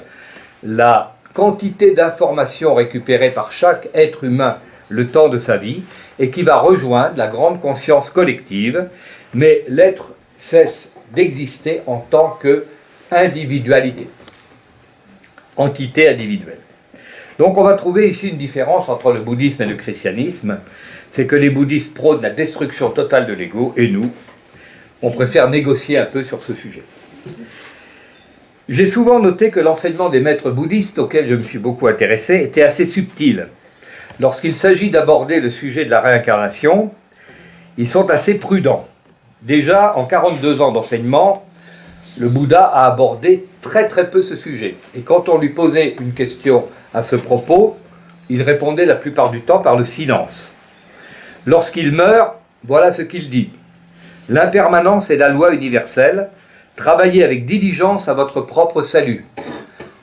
la quantité d'informations récupérées par chaque être humain le temps de sa vie, et qui va rejoindre la grande conscience collective, mais l'être cesse d'exister en tant qu'individualité, entité individuelle. Donc on va trouver ici une différence entre le bouddhisme et le christianisme, c'est que les bouddhistes prônent la destruction totale de l'ego, et nous, on préfère négocier un peu sur ce sujet. J'ai souvent noté que l'enseignement des maîtres bouddhistes, auxquels je me suis beaucoup intéressé, était assez subtil. Lorsqu'il s'agit d'aborder le sujet de la réincarnation, ils sont assez prudents. Déjà, en 42 ans d'enseignement, le Bouddha a abordé très très peu ce sujet. Et quand on lui posait une question à ce propos, il répondait la plupart du temps par le silence. Lorsqu'il meurt, voilà ce qu'il dit. L'impermanence est la loi universelle. Travaillez avec diligence à votre propre salut.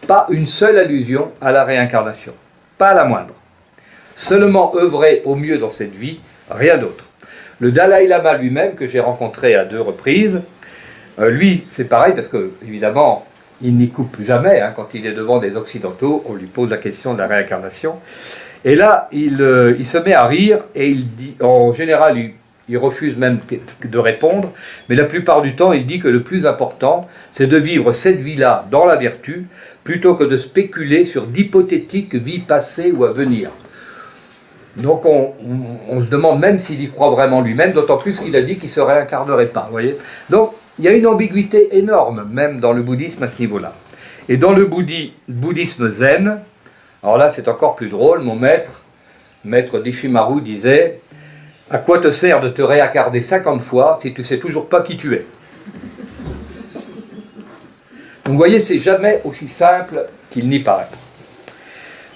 Pas une seule allusion à la réincarnation. Pas la moindre. Seulement œuvrer au mieux dans cette vie, rien d'autre. Le Dalai Lama lui-même, que j'ai rencontré à 2 reprises, lui, c'est pareil, parce que, évidemment, il n'y coupe jamais. Quand il est devant des Occidentaux, on lui pose la question de la réincarnation. Et là, il se met à rire, et il dit, en général, il refuse même de répondre, mais la plupart du temps, il dit que le plus important, c'est de vivre cette vie-là dans la vertu, plutôt que de spéculer sur d'hypothétiques vies passées ou à venir. Donc on se demande même s'il y croit vraiment lui-même, d'autant plus qu'il a dit qu'il ne se réincarnerait pas. Voyez. Donc il y a une ambiguïté énorme, même dans le bouddhisme à ce niveau-là. Et dans le bouddhisme zen, alors là c'est encore plus drôle, mon maître Dishimaru disait « À quoi te sert de te réincarner 50 fois si tu ne sais toujours pas qui tu es ?» Donc vous voyez, c'est jamais aussi simple qu'il n'y paraît.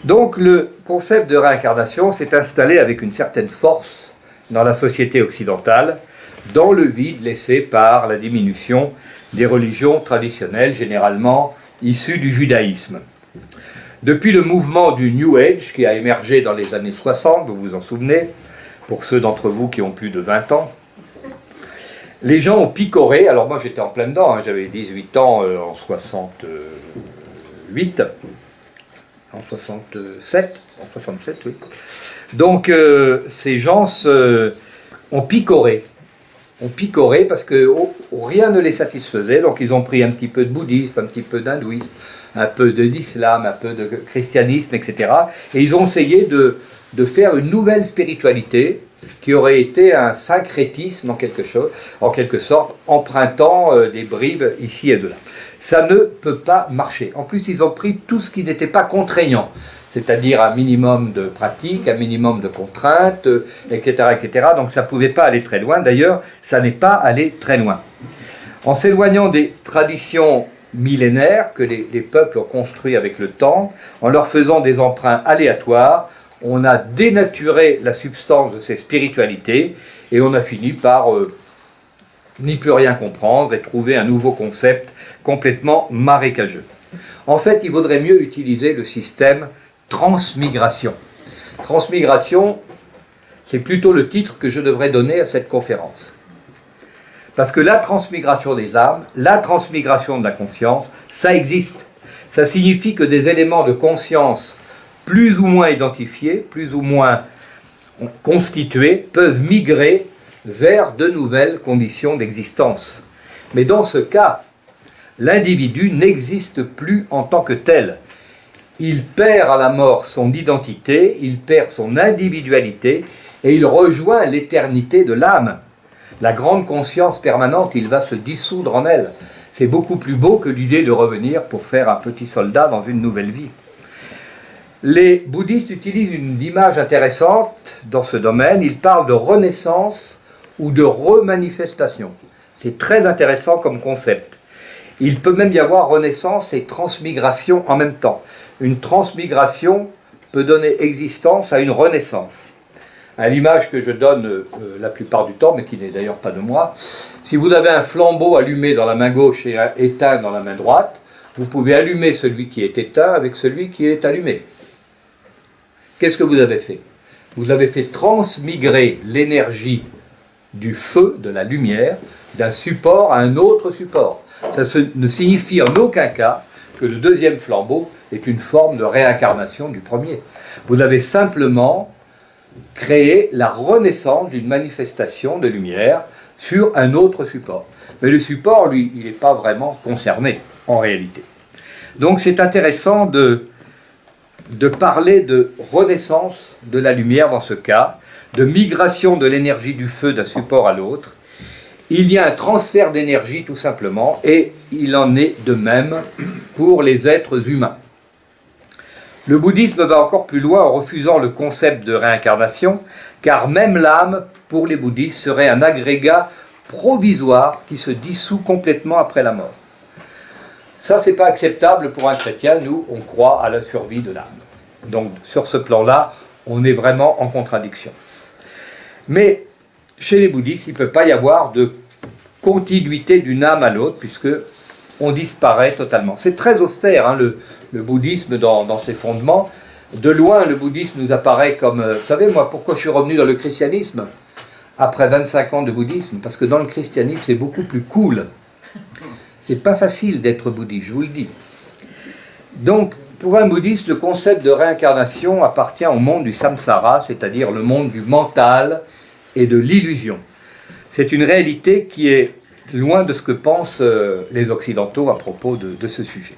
Donc le concept de réincarnation s'est installé avec une certaine force dans la société occidentale, dans le vide laissé par la diminution des religions traditionnelles, généralement issues du judaïsme. Depuis le mouvement du New Age qui a émergé dans les années 60, vous vous en souvenez, pour ceux d'entre vous qui ont plus de 20 ans, les gens ont picoré, alors moi j'étais en plein dedans, j'avais 18 ans en 68, en 67, oui. Donc ces gens ont picoré parce que rien ne les satisfaisait, donc ils ont pris un petit peu de bouddhisme, un petit peu d'hindouisme, un peu d'islam, un peu de christianisme, etc. Et ils ont essayé de faire une nouvelle spiritualité qui aurait été un syncrétisme en quelque sorte, empruntant des bribes ici et de là. Ça ne peut pas marcher. En plus, ils ont pris tout ce qui n'était pas contraignant, c'est-à-dire un minimum de pratique, un minimum de contraintes, etc., etc. Donc ça ne pouvait pas aller très loin. D'ailleurs, ça n'est pas allé très loin. En s'éloignant des traditions millénaires que les peuples ont construites avec le temps, en leur faisant des emprunts aléatoires, on a dénaturé la substance de ces spiritualités et on a fini par n'y plus rien comprendre et trouver un nouveau concept complètement marécageux. En fait, il vaudrait mieux utiliser le système transmigration. Transmigration, c'est plutôt le titre que je devrais donner à cette conférence. Parce que la transmigration des âmes, la transmigration de la conscience, ça existe. Ça signifie que des éléments de conscience plus ou moins identifiés, plus ou moins constitués, peuvent migrer vers de nouvelles conditions d'existence. Mais dans ce cas, l'individu n'existe plus en tant que tel. il perd à la mort son identité, il perd son individualité et il rejoint l'éternité de l'âme. La grande conscience permanente, il va se dissoudre en elle. C'est beaucoup plus beau que l'idée de revenir pour faire un petit soldat dans une nouvelle vie. Les bouddhistes utilisent une image intéressante dans ce domaine. Ils parlent de renaissance ou de remanifestation. C'est très intéressant comme concept. Il peut même y avoir renaissance et transmigration en même temps. Une transmigration peut donner existence à une renaissance. À l'image que je donne la plupart du temps, mais qui n'est d'ailleurs pas de moi, si vous avez un flambeau allumé dans la main gauche et un éteint dans la main droite, vous pouvez allumer celui qui est éteint avec celui qui est allumé. Qu'est-ce que vous avez fait? Vous avez fait transmigrer l'énergie du feu, de la lumière, d'un support à un autre support. Ça ne signifie en aucun cas que le deuxième flambeau est une forme de réincarnation du premier. Vous avez simplement créé la renaissance d'une manifestation de lumière sur un autre support. Mais le support, lui, il n'est pas vraiment concerné, en réalité. Donc c'est intéressant de parler de renaissance de la lumière dans ce cas, de migration de l'énergie du feu d'un support à l'autre. Il y a un transfert d'énergie tout simplement, et il en est de même pour les êtres humains. Le bouddhisme va encore plus loin en refusant le concept de réincarnation, car même l'âme, pour les bouddhistes, serait un agrégat provisoire qui se dissout complètement après la mort. Ça, c'est pas acceptable pour un chrétien. Nous, on croit à la survie de l'âme. Donc, sur ce plan-là, on est vraiment en contradiction. Mais, chez les bouddhistes, il ne peut pas y avoir de continuité d'une âme à l'autre, puisque on disparaît totalement. C'est très austère, hein, le bouddhisme dans ses fondements. De loin, le bouddhisme nous apparaît comme... vous savez, moi, pourquoi je suis revenu dans le christianisme après 25 ans de bouddhisme? Parce que dans le christianisme, c'est beaucoup plus cool. C'est pas facile d'être bouddhiste, je vous le dis. Donc, pour un bouddhiste, le concept de réincarnation appartient au monde du samsara, c'est-à-dire le monde du mental et de l'illusion. C'est une réalité qui est loin de ce que pensent les Occidentaux à propos de ce sujet.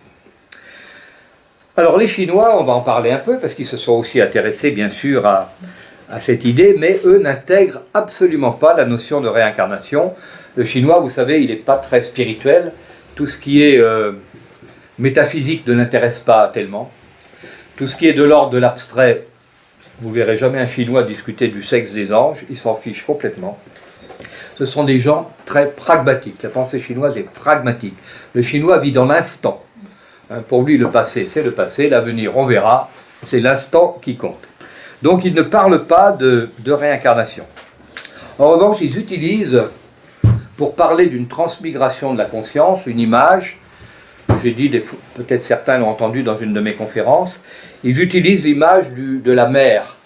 Alors les Chinois, on va en parler un peu, parce qu'ils se sont aussi intéressés bien sûr à cette idée, mais eux n'intègrent absolument pas la notion de réincarnation. Le Chinois, vous savez, il n'est pas très spirituel. Tout ce qui est métaphysique ne l'intéresse pas tellement. Tout ce qui est de l'ordre de l'abstrait, vous ne verrez jamais un Chinois discuter du sexe des anges, il s'en fiche complètement. Ce sont des gens très pragmatiques. La pensée chinoise est pragmatique. Le Chinois vit dans l'instant. Pour lui, le passé, c'est le passé. L'avenir, on verra. C'est l'instant qui compte. Donc, ils ne parlent pas de réincarnation. En revanche, ils utilisent, pour parler d'une transmigration de la conscience, une image, j'ai dit, peut-être certains l'ont entendu dans une de mes conférences, ils utilisent l'image de la mer.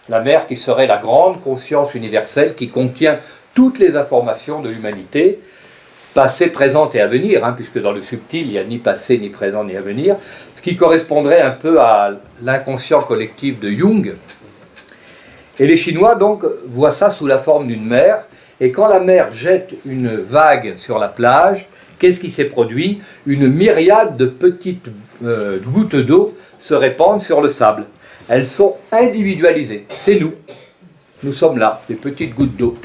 La mer qui serait la grande conscience universelle qui contient toutes les informations de l'humanité, passé, présente et à venir, puisque dans le subtil, il n'y a ni passé, ni présent, ni avenir, ce qui correspondrait un peu à l'inconscient collectif de Jung. Et les Chinois, donc, voient ça sous la forme d'une mer, et quand la mer jette une vague sur la plage, qu'est-ce qui s'est produit? Une myriade de petites gouttes d'eau se répandent sur le sable. Elles sont individualisées. C'est nous. Nous sommes là, des petites gouttes d'eau.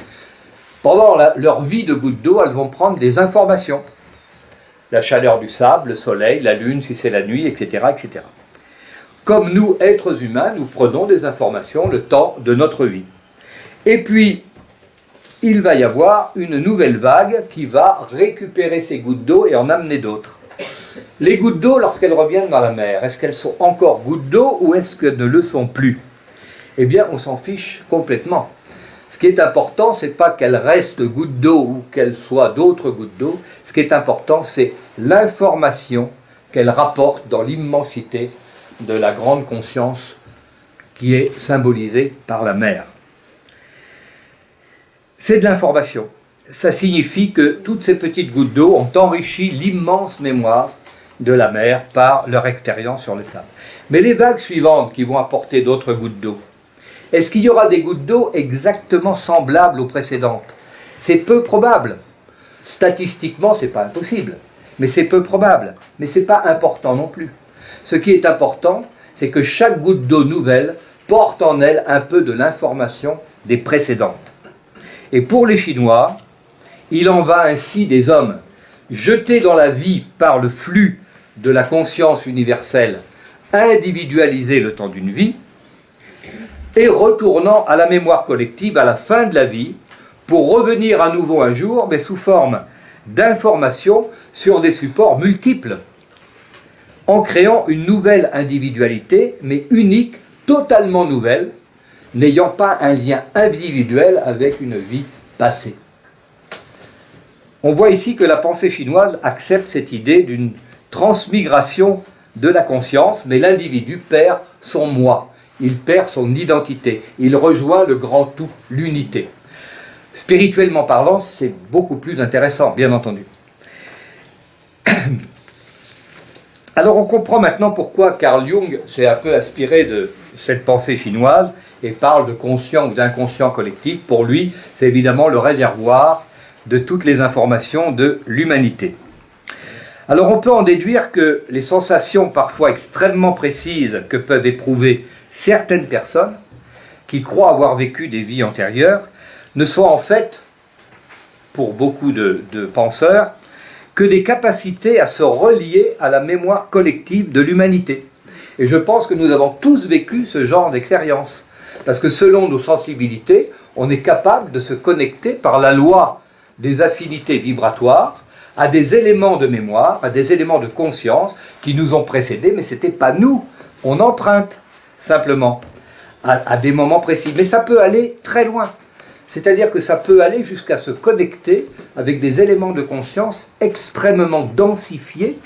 Pendant leur vie de gouttes d'eau, elles vont prendre des informations. La chaleur du sable, le soleil, la lune, si c'est la nuit, etc., etc. Comme nous, êtres humains, nous prenons des informations le temps de notre vie. Et puis, il va y avoir une nouvelle vague qui va récupérer ces gouttes d'eau et en amener d'autres. Les gouttes d'eau, lorsqu'elles reviennent dans la mer, est-ce qu'elles sont encore gouttes d'eau ou est-ce qu'elles ne le sont plus? Eh bien, on s'en fiche complètement. Ce qui est important, ce n'est pas qu'elles restent gouttes d'eau ou qu'elles soient d'autres gouttes d'eau. Ce qui est important, c'est l'information qu'elles rapportent dans l'immensité de la grande conscience qui est symbolisée par la mer. C'est de l'information. Ça signifie que toutes ces petites gouttes d'eau ont enrichi l'immense mémoire de la mer par leur expérience sur le sable. Mais les vagues suivantes qui vont apporter d'autres gouttes d'eau, est-ce qu'il y aura des gouttes d'eau exactement semblables aux précédentes? C'est peu probable. Statistiquement, ce n'est pas impossible, mais c'est peu probable. Mais ce n'est pas important non plus. Ce qui est important, c'est que chaque goutte d'eau nouvelle porte en elle un peu de l'information des précédentes. Et pour les Chinois, il en va ainsi des hommes jetés dans la vie par le flux de la conscience universelle, individualisée le temps d'une vie, et retournant à la mémoire collective à la fin de la vie, pour revenir à nouveau un jour, mais sous forme d'informations sur des supports multiples, en créant une nouvelle individualité, mais unique, totalement nouvelle, n'ayant pas un lien individuel avec une vie passée. On voit ici que la pensée chinoise accepte cette idée d'une transmigration de la conscience, mais l'individu perd son moi, il perd son identité, il rejoint le grand tout, l'unité. Spirituellement parlant, c'est beaucoup plus intéressant, bien entendu. Alors on comprend maintenant pourquoi Carl Jung s'est un peu inspiré de cette pensée chinoise et parle de conscient ou d'inconscient collectif. Pour lui, c'est évidemment le réservoir de toutes les informations de l'humanité. Alors on peut en déduire que les sensations parfois extrêmement précises que peuvent éprouver certaines personnes qui croient avoir vécu des vies antérieures ne sont en fait, pour beaucoup de penseurs, que des capacités à se relier à la mémoire collective de l'humanité. Et je pense que nous avons tous vécu ce genre d'expérience. Parce que selon nos sensibilités, on est capable de se connecter par la loi des affinités vibratoires à des éléments de mémoire, à des éléments de conscience qui nous ont précédés, mais ce n'était pas nous. On emprunte simplement à des moments précis. Mais ça peut aller très loin. C'est-à-dire que ça peut aller jusqu'à se connecter avec des éléments de conscience extrêmement densifiés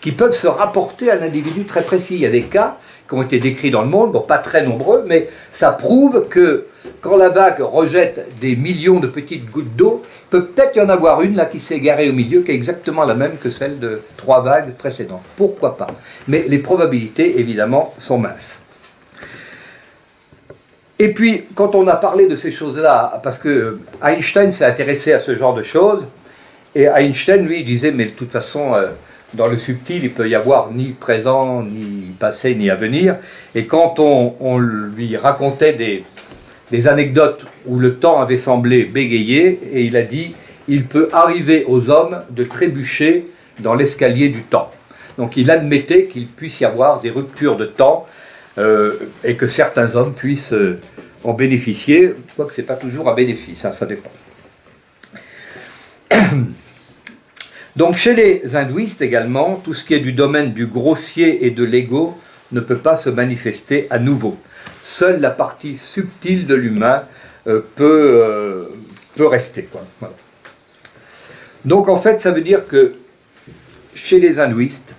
qui peuvent se rapporter à un individu très précis. Il y a des cas qui ont été décrits dans le monde, bon, pas très nombreux, mais ça prouve que quand la vague rejette des millions de petites gouttes d'eau, peut-être y en avoir une là qui s'est égarée au milieu, qui est exactement la même que celle de 3 vagues précédentes. Pourquoi pas? Mais les probabilités, évidemment, sont minces. Et puis, quand on a parlé de ces choses-là, parce que Einstein s'est intéressé à ce genre de choses, et Einstein, lui, disait, mais de toute façon, dans le subtil, il peut y avoir ni présent, ni passé, ni avenir. Et quand on lui racontait des anecdotes où le temps avait semblé bégayer, et il a dit, il peut arriver aux hommes de trébucher dans l'escalier du temps. Donc il admettait qu'il puisse y avoir des ruptures de temps, et que certains hommes puissent en bénéficier, quoique ce n'est pas toujours un bénéfice, hein, ça dépend. Donc chez les hindouistes également, tout ce qui est du domaine du grossier et de l'ego ne peut pas se manifester à nouveau. Seule la partie subtile de l'humain peut rester, quoi. Voilà. Donc en fait, ça veut dire que chez les hindouistes,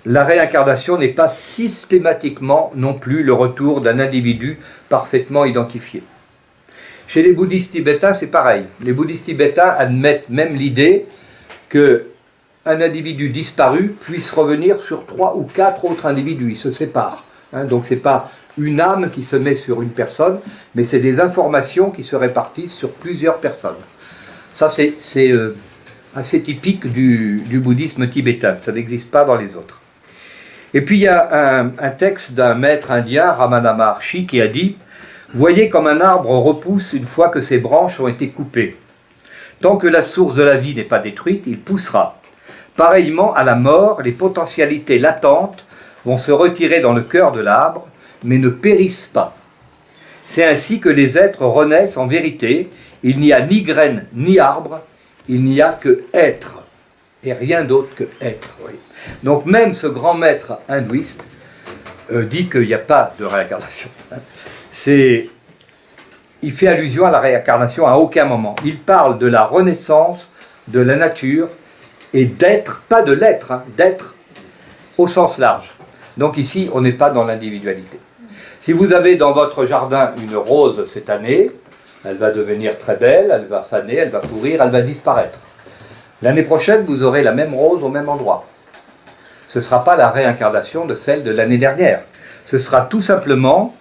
la réincarnation n'est pas systématiquement non plus le retour d'un individu parfaitement identifié. Chez les bouddhistes tibétains, c'est pareil. Les bouddhistes tibétains admettent même l'idée qu'un individu disparu puisse revenir sur 3 ou 4 autres individus. Ils se séparent. Donc ce n'est pas une âme qui se met sur une personne, mais c'est des informations qui se répartissent sur plusieurs personnes. Ça, c'est assez typique du bouddhisme tibétain. Ça n'existe pas dans les autres. Et puis il y a un texte d'un maître indien, Ramana Maharshi, qui a dit « Voyez comme un arbre repousse une fois que ses branches ont été coupées. Tant que la source de la vie n'est pas détruite, il poussera. Pareillement, à la mort, les potentialités latentes vont se retirer dans le cœur de l'arbre, mais ne périssent pas. C'est ainsi que les êtres renaissent en vérité. Il n'y a ni graine ni arbre, il n'y a que être. Et rien d'autre que être. » Oui. Donc même ce grand maître hindouiste dit qu'il n'y a pas de réincarnation. Il fait allusion à la réincarnation à aucun moment. Il parle de la renaissance de la nature et d'être, pas de l'être, d'être au sens large. Donc ici, on n'est pas dans l'individualité. Si vous avez dans votre jardin une rose cette année, elle va devenir très belle, elle va faner, elle va pourrir, elle va disparaître. L'année prochaine, vous aurez la même rose au même endroit. Ce ne sera pas la réincarnation de celle de l'année dernière. Ce sera tout simplement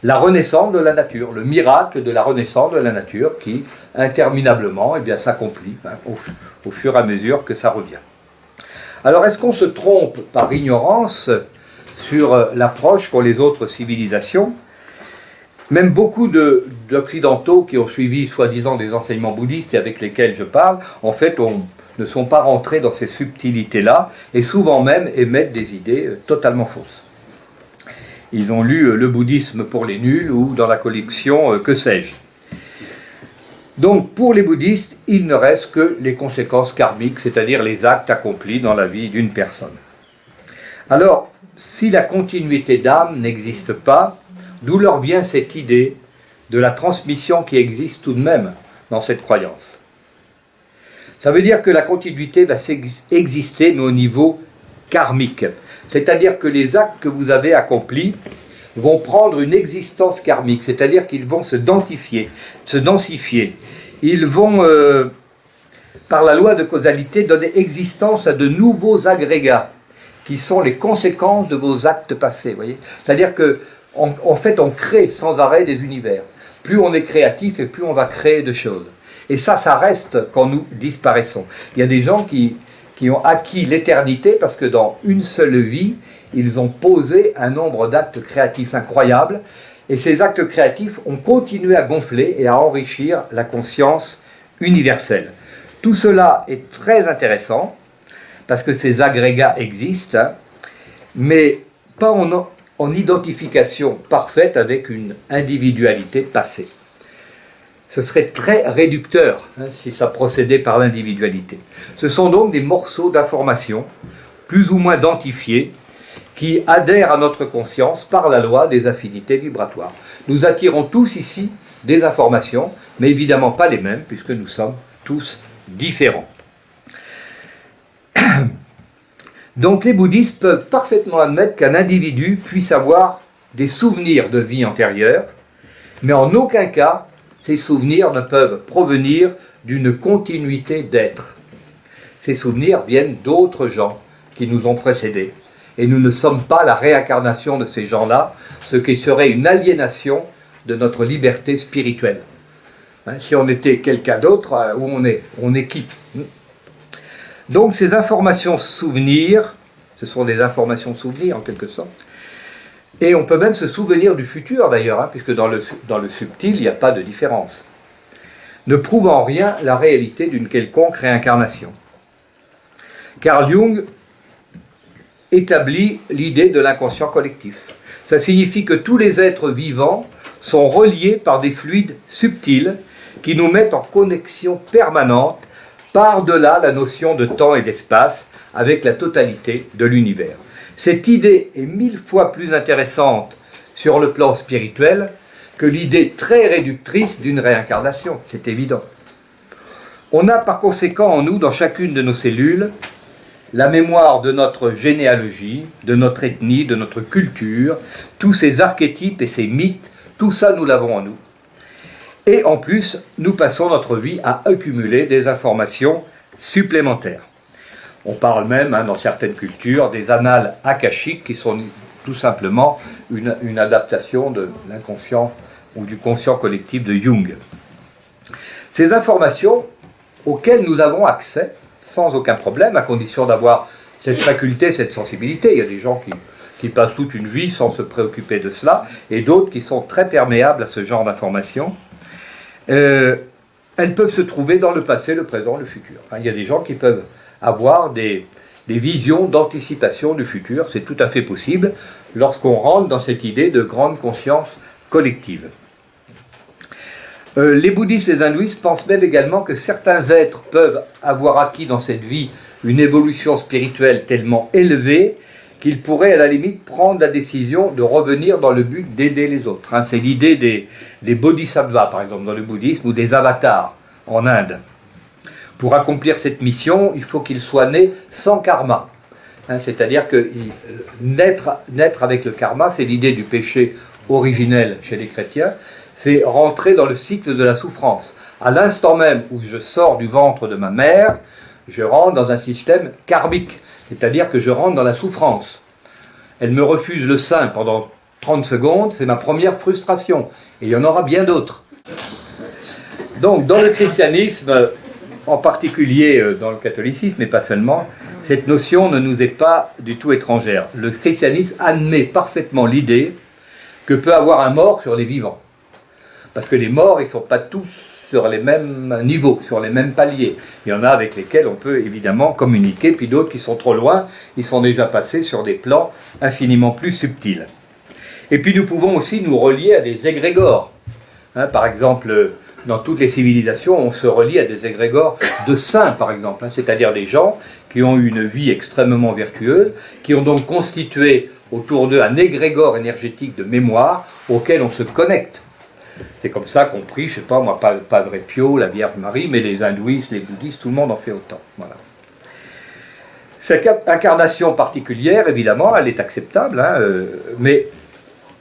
la renaissance de la nature, le miracle de la renaissance de la nature qui, interminablement, s'accomplit au fur et à mesure que ça revient. Alors, est-ce qu'on se trompe par ignorance sur l'approche qu'ont les autres civilisations. Même beaucoup d'occidentaux qui ont suivi soi-disant des enseignements bouddhistes et avec lesquels je parle, en fait, ne sont pas rentrés dans ces subtilités-là et souvent même émettent des idées totalement fausses. Ils ont lu le bouddhisme pour les nuls ou dans la collection que sais-je. Donc pour les bouddhistes, il ne reste que les conséquences karmiques, c'est-à-dire les actes accomplis dans la vie d'une personne. Alors, si la continuité d'âme n'existe pas, d'où leur vient cette idée de la transmission qui existe tout de même dans cette croyance? Ça veut dire que la continuité va exister, mais au niveau karmique. C'est-à-dire que les actes que vous avez accomplis vont prendre une existence karmique, c'est-à-dire qu'ils vont se densifier. Ils vont, par la loi de causalité, donner existence à de nouveaux agrégats, qui sont les conséquences de vos actes passés. Voyez, c'est-à-dire que en fait, on crée sans arrêt des univers. Plus on est créatif et plus on va créer de choses. Et ça reste quand nous disparaissons. Il y a des gens qui ont acquis l'éternité parce que dans une seule vie, ils ont posé un nombre d'actes créatifs incroyables. Et ces actes créatifs ont continué à gonfler et à enrichir la conscience universelle. Tout cela est très intéressant parce que ces agrégats existent, mais pas en identification parfaite avec une individualité passée. Ce serait très réducteur si ça procédait par l'individualité. Ce sont donc des morceaux d'informations, plus ou moins densifiés, qui adhèrent à notre conscience par la loi des affinités vibratoires. Nous attirons tous ici des informations, mais évidemment pas les mêmes, puisque nous sommes tous différents. Donc les bouddhistes peuvent parfaitement admettre qu'un individu puisse avoir des souvenirs de vie antérieure, mais en aucun cas, ces souvenirs ne peuvent provenir d'une continuité d'être. Ces souvenirs viennent d'autres gens qui nous ont précédés. Et nous ne sommes pas la réincarnation de ces gens-là, ce qui serait une aliénation de notre liberté spirituelle. Si on était quelqu'un d'autre, où on est qui? Donc ces informations souvenirs, ce sont des informations souvenirs en quelque sorte, et on peut même se souvenir du futur d'ailleurs, puisque dans le subtil, il n'y a pas de différence, ne prouve en rien la réalité d'une quelconque réincarnation. Carl Jung établit l'idée de l'inconscient collectif. Ça signifie que tous les êtres vivants sont reliés par des fluides subtils qui nous mettent en connexion permanente par-delà la notion de temps et d'espace avec la totalité de l'univers. Cette idée est 1000 fois plus intéressante sur le plan spirituel que l'idée très réductrice d'une réincarnation, c'est évident. On a par conséquent en nous, dans chacune de nos cellules, la mémoire de notre généalogie, de notre ethnie, de notre culture, tous ces archétypes et ces mythes, tout ça nous l'avons en nous. Et en plus, nous passons notre vie à accumuler des informations supplémentaires. On parle même, dans certaines cultures, des annales akashiques qui sont tout simplement une adaptation de l'inconscient ou du conscient collectif de Jung. Ces informations auxquelles nous avons accès, sans aucun problème, à condition d'avoir cette faculté, cette sensibilité. Il y a des gens qui passent toute une vie sans se préoccuper de cela, et d'autres qui sont très perméables à ce genre d'informations. Elles peuvent se trouver dans le passé, le présent, le futur. Il y a des gens qui peuvent avoir des visions d'anticipation du futur. C'est tout à fait possible lorsqu'on rentre dans cette idée de grande conscience collective. Les bouddhistes et les hindouistes pensent même également que certains êtres peuvent avoir acquis dans cette vie une évolution spirituelle tellement élevée qu'ils pourraient à la limite prendre la décision de revenir dans le but d'aider les autres. C'est l'idée des bodhisattvas, par exemple, dans le bouddhisme, ou des avatars en Inde. Pour accomplir cette mission, il faut qu'ils soient nés sans karma. C'est-à-dire que naître avec le karma, c'est l'idée du péché originel chez les chrétiens, c'est rentrer dans le cycle de la souffrance. À l'instant même où je sors du ventre de ma mère, je rentre dans un système karmique, c'est-à-dire que je rentre dans la souffrance. Elle me refuse le sein pendant 30 secondes, c'est ma première frustration, et il y en aura bien d'autres. Donc, dans le christianisme, en particulier dans le catholicisme, mais pas seulement, cette notion ne nous est pas du tout étrangère. Le christianisme admet parfaitement l'idée que peut avoir un mort sur les vivants. Parce que les morts, ils ne sont pas tous sur les mêmes niveaux, sur les mêmes paliers. Il y en a avec lesquels on peut évidemment communiquer, puis d'autres qui sont trop loin, ils sont déjà passés sur des plans infiniment plus subtils. Et puis nous pouvons aussi nous relier à des égrégores. Par exemple, dans toutes les civilisations, on se relie à des égrégores de saints, par exemple, c'est-à-dire des gens qui ont eu une vie extrêmement vertueuse, qui ont donc constitué autour d'eux un égrégore énergétique de mémoire auquel on se connecte. C'est comme ça qu'on prie, je ne sais pas moi, Padre Pio, la Vierge Marie, mais les hindouistes, les bouddhistes, tout le monde en fait autant. Voilà. Cette incarnation particulière, évidemment, elle est acceptable, mais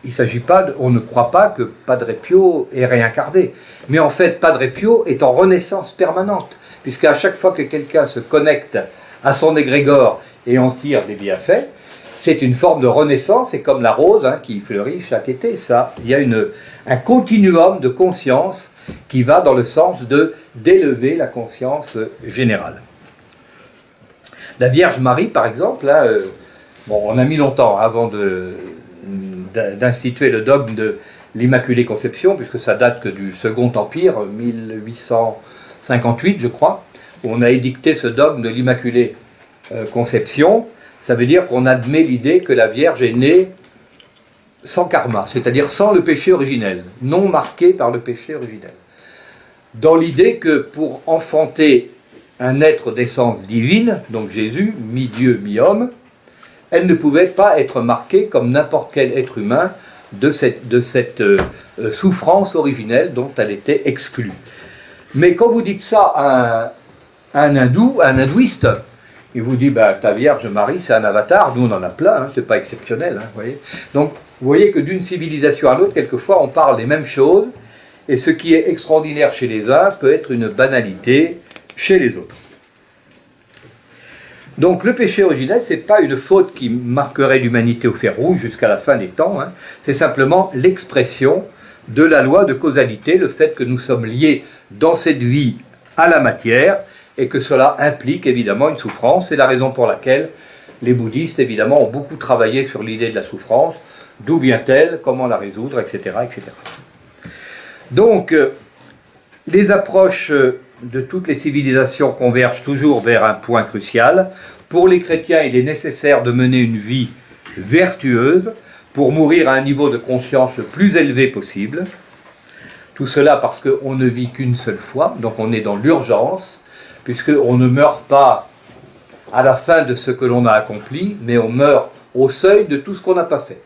il ne s'agit pas, on ne croit pas que Padre Pio est réincarné. Mais en fait, Padre Pio est en renaissance permanente, puisqu'à chaque fois que quelqu'un se connecte à son égrégore et en tire des bienfaits, c'est une forme de renaissance, et comme la rose qui fleurit chaque été, ça, il y a un continuum de conscience qui va dans le sens d'élever la conscience générale. La Vierge Marie, par exemple, on a mis longtemps avant d'instituer le dogme de l'Immaculée Conception, puisque ça date que du Second Empire, 1858, je crois, où on a édicté ce dogme de l'Immaculée Conception. Ça veut dire qu'on admet l'idée que la Vierge est née sans karma, c'est-à-dire sans le péché originel, non marquée par le péché originel. Dans l'idée que pour enfanter un être d'essence divine, donc Jésus, mi-dieu, mi-homme, elle ne pouvait pas être marquée comme n'importe quel être humain de cette souffrance originelle dont elle était exclue. Mais quand vous dites ça à un hindouiste, il vous dit, ta Vierge Marie, c'est un avatar, nous on en a plein, c'est pas exceptionnel. Vous voyez. Donc, vous voyez que d'une civilisation à l'autre, quelquefois, on parle des mêmes choses, et ce qui est extraordinaire chez les uns peut être une banalité chez les autres. Donc, le péché originel, ce n'est pas une faute qui marquerait l'humanité au fer rouge jusqu'à la fin des temps, c'est simplement l'expression de la loi de causalité, le fait que nous sommes liés dans cette vie à la matière, et que cela implique évidemment une souffrance. C'est la raison pour laquelle les bouddhistes, évidemment, ont beaucoup travaillé sur l'idée de la souffrance. D'où vient-elle, comment la résoudre, etc., etc. Donc, les approches de toutes les civilisations convergent toujours vers un point crucial. Pour les chrétiens, il est nécessaire de mener une vie vertueuse pour mourir à un niveau de conscience le plus élevé possible. Tout cela parce qu'on ne vit qu'une seule fois, donc on est dans l'urgence, puisqu'on ne meurt pas à la fin de ce que l'on a accompli, mais on meurt au seuil de tout ce qu'on n'a pas fait.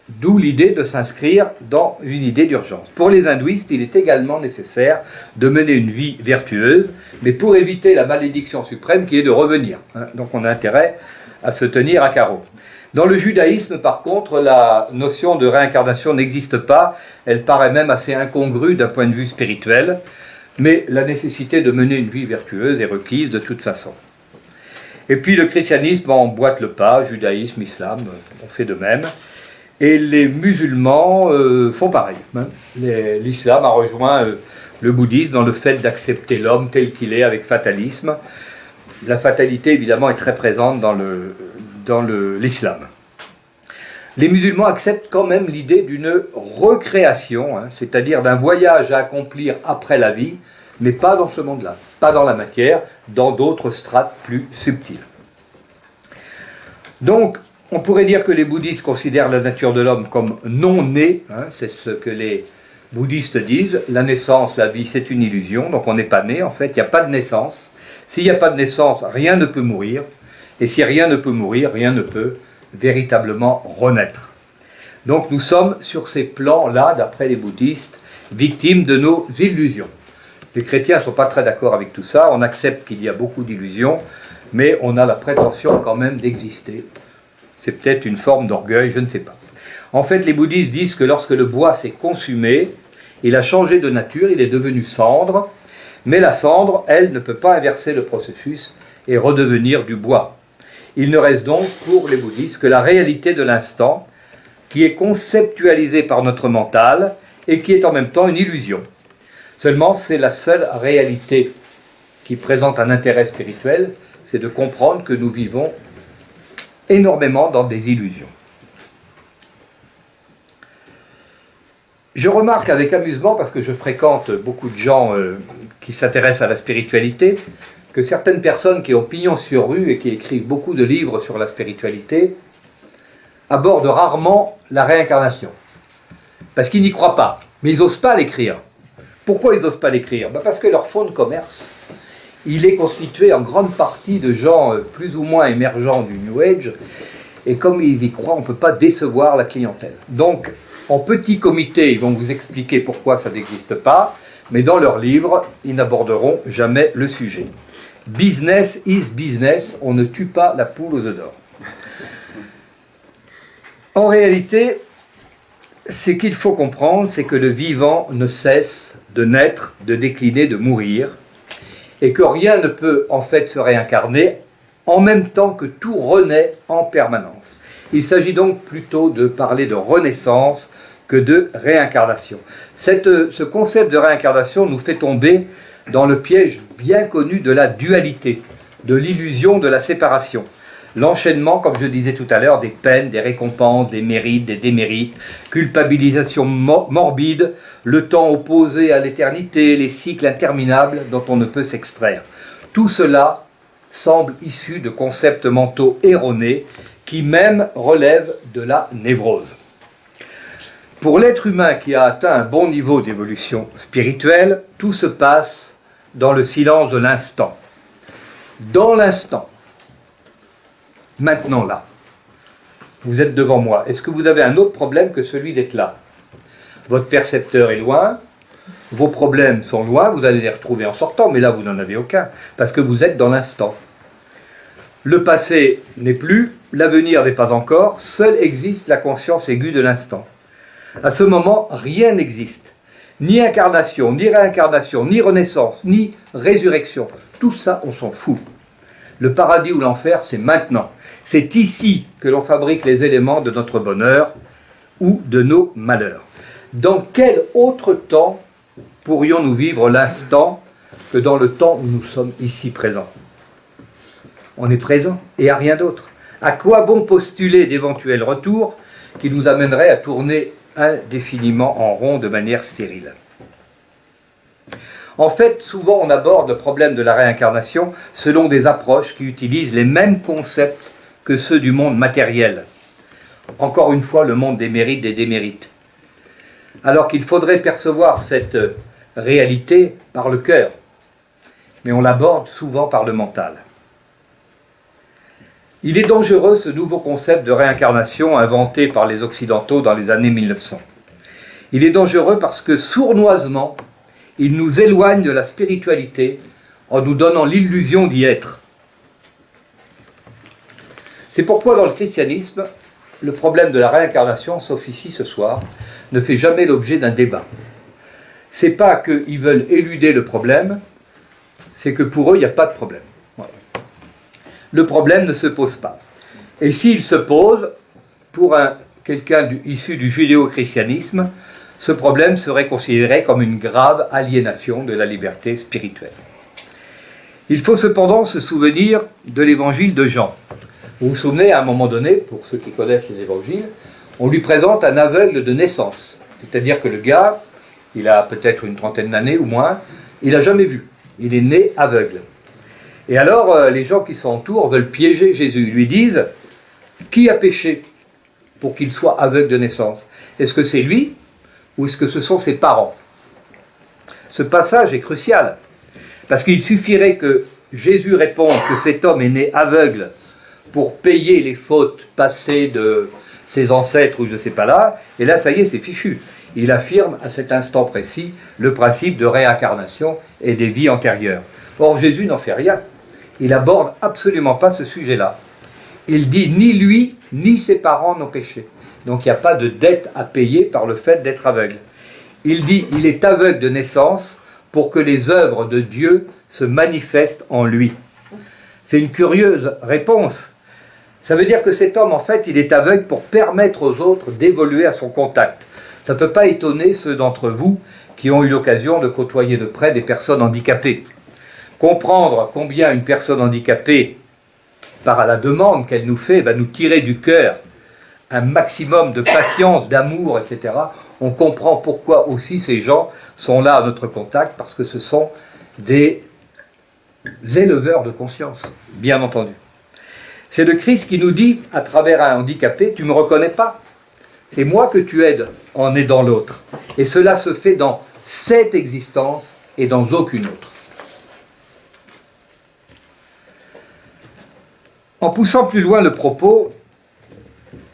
D'où l'idée de s'inscrire dans une idée d'urgence. Pour les hindouistes, il est également nécessaire de mener une vie vertueuse, mais pour éviter la malédiction suprême qui est de revenir. Donc on a intérêt à se tenir à carreau. Dans le judaïsme, par contre, la notion de réincarnation n'existe pas. Elle paraît même assez incongrue d'un point de vue spirituel. Mais la nécessité de mener une vie vertueuse est requise de toute façon. Et puis le christianisme emboîte le pas, judaïsme, islam, on fait de même. Et les musulmans font pareil. L'islam a rejoint le bouddhisme dans le fait d'accepter l'homme tel qu'il est avec fatalisme. La fatalité, évidemment, est très présente dans l'islam. Les musulmans acceptent quand même l'idée d'une recréation, c'est-à-dire d'un voyage à accomplir après la vie, mais pas dans ce monde-là, pas dans la matière, dans d'autres strates plus subtiles. Donc, on pourrait dire que les bouddhistes considèrent la nature de l'homme comme non née, c'est ce que les bouddhistes disent, la naissance, la vie, c'est une illusion, donc on n'est pas né, en fait, il n'y a pas de naissance. S'il n'y a pas de naissance, rien ne peut mourir, et si rien ne peut mourir, rien ne peut véritablement renaître. Donc nous sommes sur ces plans-là, d'après les bouddhistes, victimes de nos illusions. Les chrétiens ne sont pas très d'accord avec tout ça, on accepte qu'il y a beaucoup d'illusions, mais on a la prétention quand même d'exister. C'est peut-être une forme d'orgueil, je ne sais pas. En fait, les bouddhistes disent que lorsque le bois s'est consumé, il a changé de nature, il est devenu cendre, mais la cendre, elle, ne peut pas inverser le processus et redevenir du bois. Il ne reste donc pour les bouddhistes que la réalité de l'instant, qui est conceptualisée par notre mental et qui est en même temps une illusion. Seulement, c'est la seule réalité qui présente un intérêt spirituel, c'est de comprendre que nous vivons énormément dans des illusions. Je remarque avec amusement, parce que je fréquente beaucoup de gens qui s'intéressent à la spiritualité, que certaines personnes qui ont pignon sur rue et qui écrivent beaucoup de livres sur la spiritualité abordent rarement la réincarnation. Parce qu'ils n'y croient pas, mais ils n'osent pas l'écrire. Pourquoi ils n'osent pas l'écrire? Parce que leur fonds de commerce, il est constitué en grande partie de gens plus ou moins émergents du New Age, et comme ils y croient, on ne peut pas décevoir la clientèle. Donc, en petit comité, ils vont vous expliquer pourquoi ça n'existe pas, mais dans leurs livres, ils n'aborderont jamais le sujet. Business is business, on ne tue pas la poule aux œufs d'or. En réalité, ce qu'il faut comprendre, c'est que le vivant ne cesse de naître, de décliner, de mourir, et que rien ne peut en fait se réincarner en même temps que tout renaît en permanence. Il s'agit donc plutôt de parler de renaissance que de réincarnation. Ce concept de réincarnation nous fait tomber dans le piège bien connu de la dualité, de l'illusion de la séparation. L'enchaînement, comme je disais tout à l'heure, des peines, des récompenses, des mérites, des démérites, culpabilisation morbide, le temps opposé à l'éternité, les cycles interminables dont on ne peut s'extraire. Tout cela semble issu de concepts mentaux erronés qui même relèvent de la névrose. Pour l'être humain qui a atteint un bon niveau d'évolution spirituelle, tout se passe dans le silence de l'instant. Dans l'instant, maintenant là, vous êtes devant moi. Est-ce que vous avez un autre problème que celui d'être là? Votre percepteur est loin, vos problèmes sont loin, vous allez les retrouver en sortant, mais là vous n'en avez aucun, parce que vous êtes dans l'instant. Le passé n'est plus, l'avenir n'est pas encore, seule existe la conscience aiguë de l'instant. À ce moment, rien n'existe. Ni incarnation, ni réincarnation, ni renaissance, ni résurrection. Tout ça, on s'en fout. Le paradis ou l'enfer, c'est maintenant. C'est ici que l'on fabrique les éléments de notre bonheur ou de nos malheurs. Dans quel autre temps pourrions-nous vivre l'instant que dans le temps où nous sommes ici présents? On est présent et à rien d'autre. À quoi bon postuler d'éventuels retours qui nous amèneraient à tourner indéfiniment en rond de manière stérile? En fait, souvent on aborde le problème de la réincarnation selon des approches qui utilisent les mêmes concepts que ceux du monde matériel. Encore une fois, le monde des mérites et des démérites. Alors qu'il faudrait percevoir cette réalité par le cœur, mais on l'aborde souvent par le mental. Il est dangereux ce nouveau concept de réincarnation inventé par les Occidentaux dans les années 1900. Il est dangereux parce que sournoisement, il nous éloigne de la spiritualité en nous donnant l'illusion d'y être. C'est pourquoi dans le christianisme, le problème de la réincarnation, sauf ici ce soir, ne fait jamais l'objet d'un débat. C'est pas qu'ils veulent éluder le problème, c'est que pour eux, il n'y a pas de problème. Voilà. Le problème ne se pose pas. Et s'il se pose, pour quelqu'un issu du judéo-christianisme, ce problème serait considéré comme une grave aliénation de la liberté spirituelle. Il faut cependant se souvenir de l'évangile de Jean. Vous vous souvenez, à un moment donné, pour ceux qui connaissent les évangiles, on lui présente un aveugle de naissance. C'est-à-dire que le gars, il a peut-être une trentaine d'années ou moins, il n'a jamais vu. Il est né aveugle. Et alors, les gens qui s'entourent veulent piéger Jésus. Ils lui disent, qui a péché pour qu'il soit aveugle de naissance? Est-ce que c'est lui ou est-ce que ce sont ses parents? Ce passage est crucial, parce qu'il suffirait que Jésus réponde que cet homme est né aveugle pour payer les fautes passées de ses ancêtres ou je ne sais pas là, et là, ça y est, c'est fichu. Il affirme à cet instant précis le principe de réincarnation et des vies antérieures. Or, Jésus n'en fait rien. Il n'aborde absolument pas ce sujet-là. Il dit ni lui, ni ses parents n'ont péché. Donc, il n'y a pas de dette à payer par le fait d'être aveugle. Il dit il est aveugle de naissance pour que les œuvres de Dieu se manifestent en lui. C'est une curieuse réponse. Ça veut dire que cet homme, en fait, il est aveugle pour permettre aux autres d'évoluer à son contact. Ça ne peut pas étonner ceux d'entre vous qui ont eu l'occasion de côtoyer de près des personnes handicapées. Comprendre combien une personne handicapée, par la demande qu'elle nous fait, va nous tirer du cœur un maximum de patience, d'amour, etc. On comprend pourquoi aussi ces gens sont là à notre contact, parce que ce sont des éleveurs de conscience, bien entendu. C'est le Christ qui nous dit, à travers un handicapé, tu ne me reconnais pas. C'est moi que tu aides en aidant l'autre. Et cela se fait dans cette existence et dans aucune autre. En poussant plus loin le propos,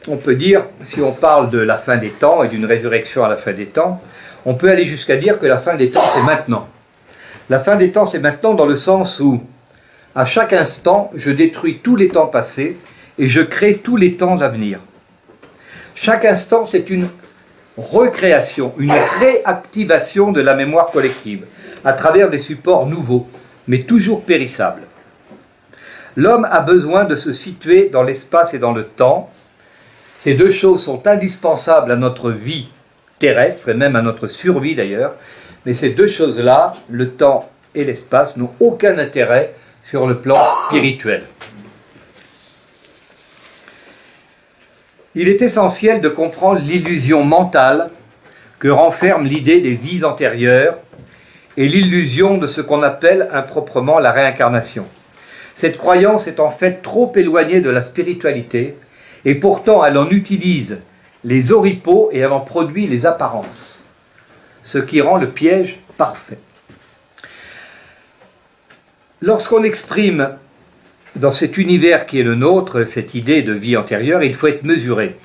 on peut dire, si on parle de la fin des temps et d'une résurrection à la fin des temps, on peut aller jusqu'à dire que la fin des temps, c'est maintenant. La fin des temps, c'est maintenant dans le sens où, à chaque instant, je détruis tous les temps passés et je crée tous les temps à venir. Chaque instant, c'est une recréation, une réactivation de la mémoire collective, à travers des supports nouveaux, mais toujours périssables. L'homme a besoin de se situer dans l'espace et dans le temps. Ces deux choses sont indispensables à notre vie terrestre, et même à notre survie d'ailleurs, mais ces deux choses-là, le temps et l'espace, n'ont aucun intérêt sur le plan spirituel. Il est essentiel de comprendre l'illusion mentale que renferme l'idée des vies antérieures et l'illusion de ce qu'on appelle improprement la réincarnation. Cette croyance est en fait trop éloignée de la spiritualité et pourtant elle en utilise les oripeaux et elle en produit les apparences, ce qui rend le piège parfait. Lorsqu'on exprime dans cet univers qui est le nôtre, cette idée de vie antérieure, il faut être mesuré.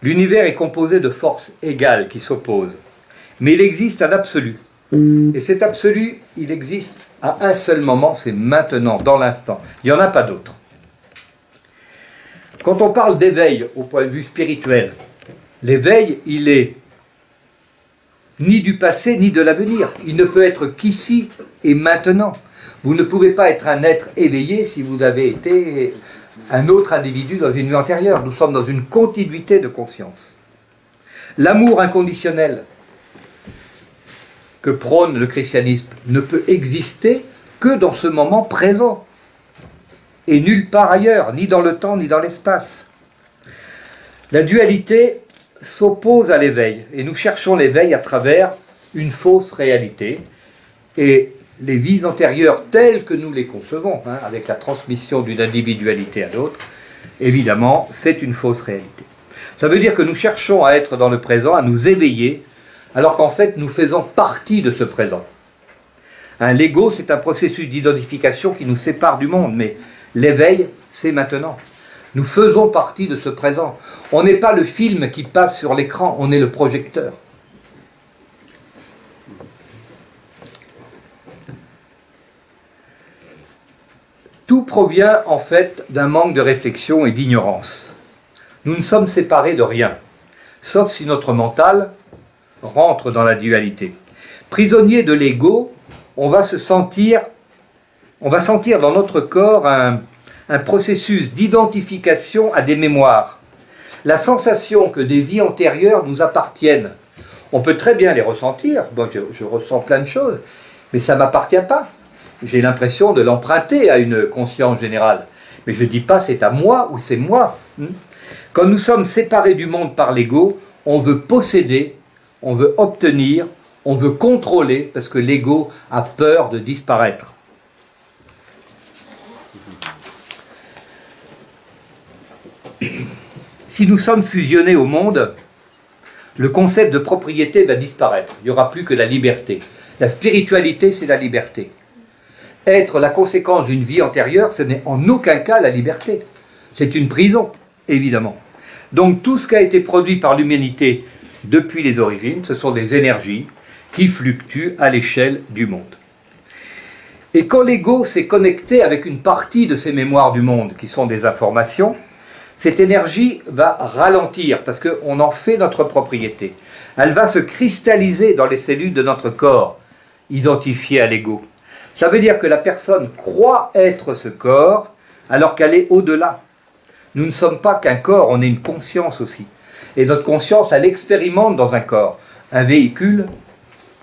L'univers est composé de forces égales qui s'opposent. Mais il existe un absolu. Et cet absolu, il existe à un seul moment, c'est maintenant, dans l'instant. Il n'y en a pas d'autre. Quand on parle d'éveil au point de vue spirituel, l'éveil, il est ni du passé ni de l'avenir. Il ne peut être qu'ici et maintenant. Vous ne pouvez pas être un être éveillé si vous avez été un autre individu dans une vie antérieure. Nous sommes dans une continuité de conscience. L'amour inconditionnel que prône le christianisme ne peut exister que dans ce moment présent et nulle part ailleurs, ni dans le temps ni dans l'espace. La dualité s'oppose à l'éveil et nous cherchons l'éveil à travers une fausse réalité et les vies antérieures telles que nous les concevons, avec la transmission d'une individualité à l'autre, évidemment, c'est une fausse réalité. Ça veut dire que nous cherchons à être dans le présent, à nous éveiller, alors qu'en fait, nous faisons partie de ce présent. L'ego, c'est un processus d'identification qui nous sépare du monde, mais l'éveil, c'est maintenant. Nous faisons partie de ce présent. On n'est pas le film qui passe sur l'écran, on est le projecteur. Tout provient en fait d'un manque de réflexion et d'ignorance. Nous ne sommes séparés de rien, sauf si notre mental rentre dans la dualité. Prisonnier de l'ego, on va sentir dans notre corps un processus d'identification à des mémoires. La sensation que des vies antérieures nous appartiennent. On peut très bien les ressentir, bon, je ressens plein de choses, mais ça ne m'appartient pas. J'ai l'impression de l'emprunter à une conscience générale. Mais je ne dis pas c'est à moi ou c'est moi. Quand nous sommes séparés du monde par l'ego, on veut posséder, on veut obtenir, on veut contrôler, parce que l'ego a peur de disparaître. Si nous sommes fusionnés au monde, le concept de propriété va disparaître. Il n'y aura plus que la liberté. La spiritualité, c'est la liberté. Être la conséquence d'une vie antérieure, ce n'est en aucun cas la liberté. C'est une prison, évidemment. Donc tout ce qui a été produit par l'humanité depuis les origines, ce sont des énergies qui fluctuent à l'échelle du monde. Et quand l'ego s'est connecté avec une partie de ces mémoires du monde, qui sont des informations, cette énergie va ralentir, parce qu'on en fait notre propriété. Elle va se cristalliser dans les cellules de notre corps, identifiées à l'ego. Ça veut dire que la personne croit être ce corps, alors qu'elle est au-delà. Nous ne sommes pas qu'un corps, on est une conscience aussi. Et notre conscience, elle expérimente dans un corps, un véhicule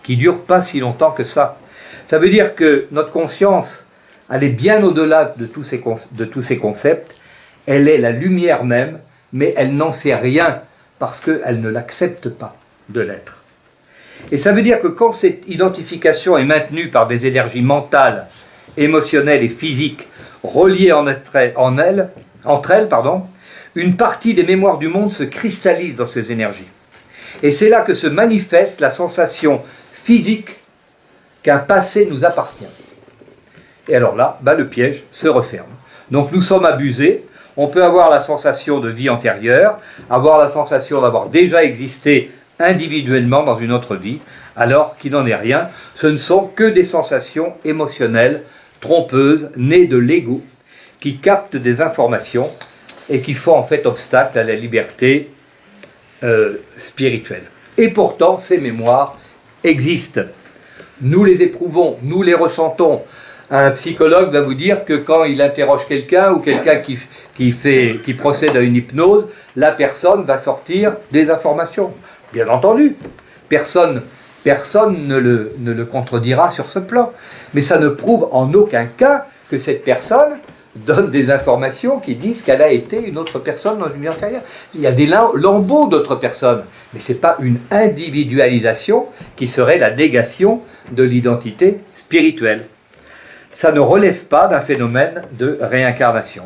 qui ne dure pas si longtemps que ça. Ça veut dire que notre conscience, elle est bien au-delà de tous ces concepts. Elle est la lumière même, mais elle n'en sait rien parce qu'elle ne l'accepte pas de l'être. Et ça veut dire que quand cette identification est maintenue par des énergies mentales, émotionnelles et physiques reliées entre elles, une partie des mémoires du monde se cristallise dans ces énergies. Et c'est là que se manifeste la sensation physique qu'un passé nous appartient. Et alors là, le piège se referme. Donc nous sommes abusés. On peut avoir la sensation de vie antérieure, avoir la sensation d'avoir déjà existé individuellement dans une autre vie, alors qu'il n'en est rien. Ce ne sont que des sensations émotionnelles, trompeuses, nées de l'ego, qui captent des informations et qui font en fait obstacle à la liberté spirituelle. Et pourtant, ces mémoires existent. Nous les éprouvons, nous les ressentons. Un psychologue va vous dire que quand il interroge quelqu'un ou quelqu'un qui procède à une hypnose, la personne va sortir des informations. Bien entendu, personne ne le contredira sur ce plan. Mais ça ne prouve en aucun cas que cette personne donne des informations qui disent qu'elle a été une autre personne dans une vie antérieure. Il y a des lambeaux d'autres personnes, mais ce n'est pas une individualisation qui serait la négation de l'identité spirituelle. Ça ne relève pas d'un phénomène de réincarnation.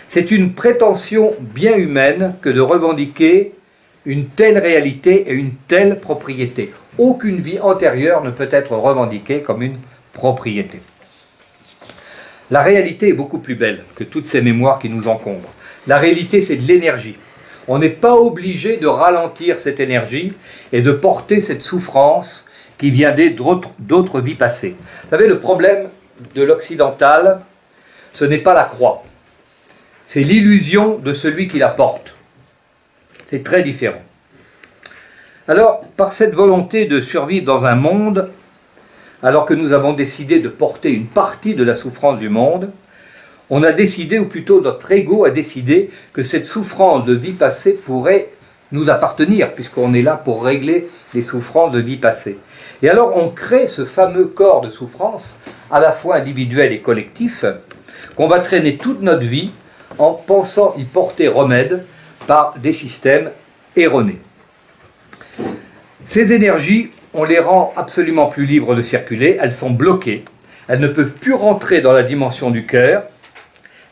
C'est une prétention bien humaine que de revendiquer une telle réalité et une telle propriété. Aucune vie antérieure ne peut être revendiquée comme une propriété. La réalité est beaucoup plus belle que toutes ces mémoires qui nous encombrent. La réalité, c'est de l'énergie. On n'est pas obligé de ralentir cette énergie et de porter cette souffrance qui vient d'autres vies passées. Vous savez, le problème de l'occidental, ce n'est pas la croix. C'est l'illusion de celui qui la porte. C'est très différent. Alors, par cette volonté de survivre dans un monde, alors que nous avons décidé de porter une partie de la souffrance du monde, on a décidé, ou plutôt notre ego a décidé, que cette souffrance de vie passée pourrait nous appartenir, puisqu'on est là pour régler les souffrances de vie passée. Et alors on crée ce fameux corps de souffrance, à la fois individuel et collectif, qu'on va traîner toute notre vie en pensant y porter remède par des systèmes erronés. Ces énergies, on les rend absolument plus libres de circuler, elles sont bloquées, elles ne peuvent plus rentrer dans la dimension du cœur,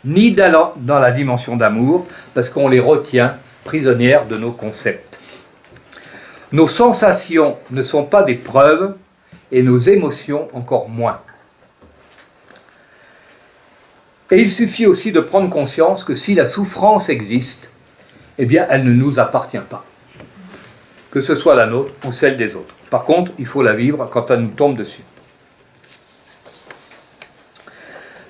ni dans la dimension d'amour, parce qu'on les retient prisonnières de nos concepts. Nos sensations ne sont pas des preuves, et nos émotions encore moins. Et il suffit aussi de prendre conscience que si la souffrance existe, eh bien elle ne nous appartient pas. Que ce soit la nôtre ou celle des autres. Par contre, il faut la vivre quand elle nous tombe dessus.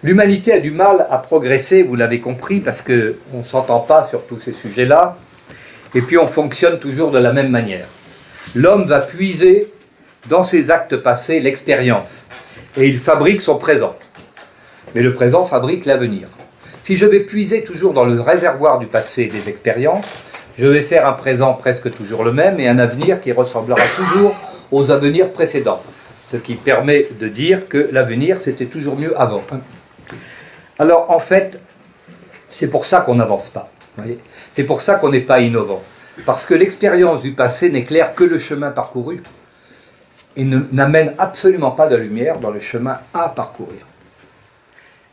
L'humanité a du mal à progresser, vous l'avez compris, parce qu'on ne s'entend pas sur tous ces sujets-là, et puis on fonctionne toujours de la même manière. L'homme va puiser dans ses actes passés l'expérience, et il fabrique son présent. Mais le présent fabrique l'avenir. Si je vais puiser toujours dans le réservoir du passé des expériences, je vais faire un présent presque toujours le même, et un avenir qui ressemblera toujours aux avenirs précédents. Ce qui permet de dire que l'avenir, c'était toujours mieux avant. Alors, en fait, c'est pour ça qu'on n'avance pas. Voyez, c'est pour ça qu'on n'est pas innovant. Parce que l'expérience du passé n'éclaire que le chemin parcouru et n'amène absolument pas de lumière dans le chemin à parcourir.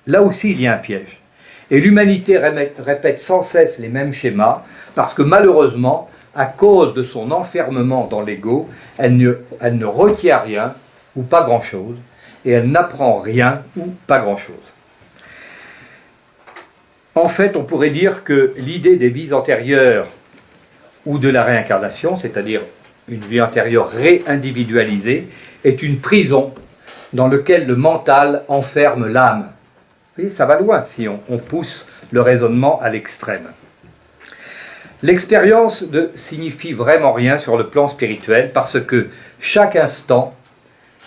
Là aussi, il y a un piège. Et l'humanité répète sans cesse les mêmes schémas parce que malheureusement, à cause de son enfermement dans l'ego, elle ne retient rien ou pas grand-chose et elle n'apprend rien ou pas grand-chose. En fait, on pourrait dire que l'idée des vies antérieures ou de la réincarnation, c'est-à-dire une vie antérieure réindividualisée, est une prison dans laquelle le mental enferme l'âme. Vous voyez, ça va loin si on pousse le raisonnement à l'extrême. L'expérience ne signifie vraiment rien sur le plan spirituel parce que chaque instant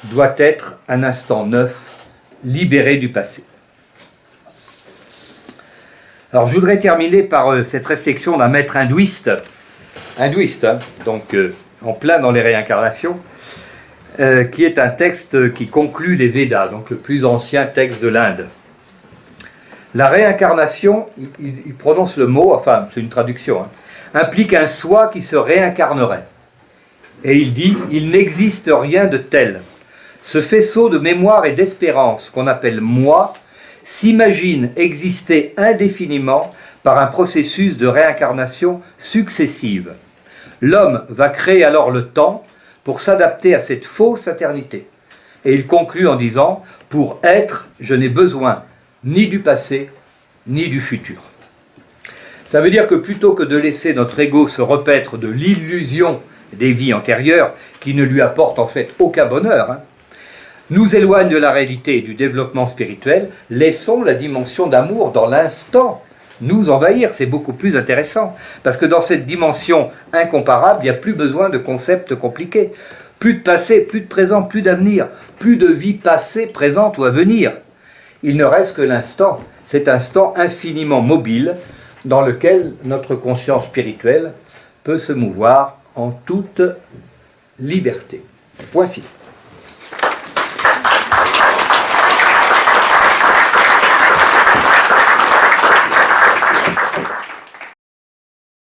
doit être un instant neuf, libéré du passé. Alors je voudrais terminer par cette réflexion d'un maître hindouiste, donc en plein dans les réincarnations, qui est un texte qui conclut les Védas, donc le plus ancien texte de l'Inde. La réincarnation, il prononce le mot, enfin c'est une traduction, implique un soi qui se réincarnerait. Et il dit, il n'existe rien de tel. Ce faisceau de mémoire et d'espérance qu'on appelle moi s'imagine exister indéfiniment par un processus de réincarnation successive. L'homme va créer alors le temps pour s'adapter à cette fausse éternité. Et il conclut en disant, pour être, je n'ai besoin ni du passé, ni du futur. Ça veut dire que plutôt que de laisser notre ego se repaître de l'illusion des vies antérieures, qui ne lui apporte en fait aucun bonheur, nous éloigne de la réalité et du développement spirituel, laissons la dimension d'amour dans l'instant nous envahir, c'est beaucoup plus intéressant. Parce que dans cette dimension incomparable, il n'y a plus besoin de concepts compliqués. Plus de passé, plus de présent, plus d'avenir, plus de vie passée, présente ou à venir. Il ne reste que l'instant, cet instant infiniment mobile dans lequel notre conscience spirituelle peut se mouvoir en toute liberté. Point final.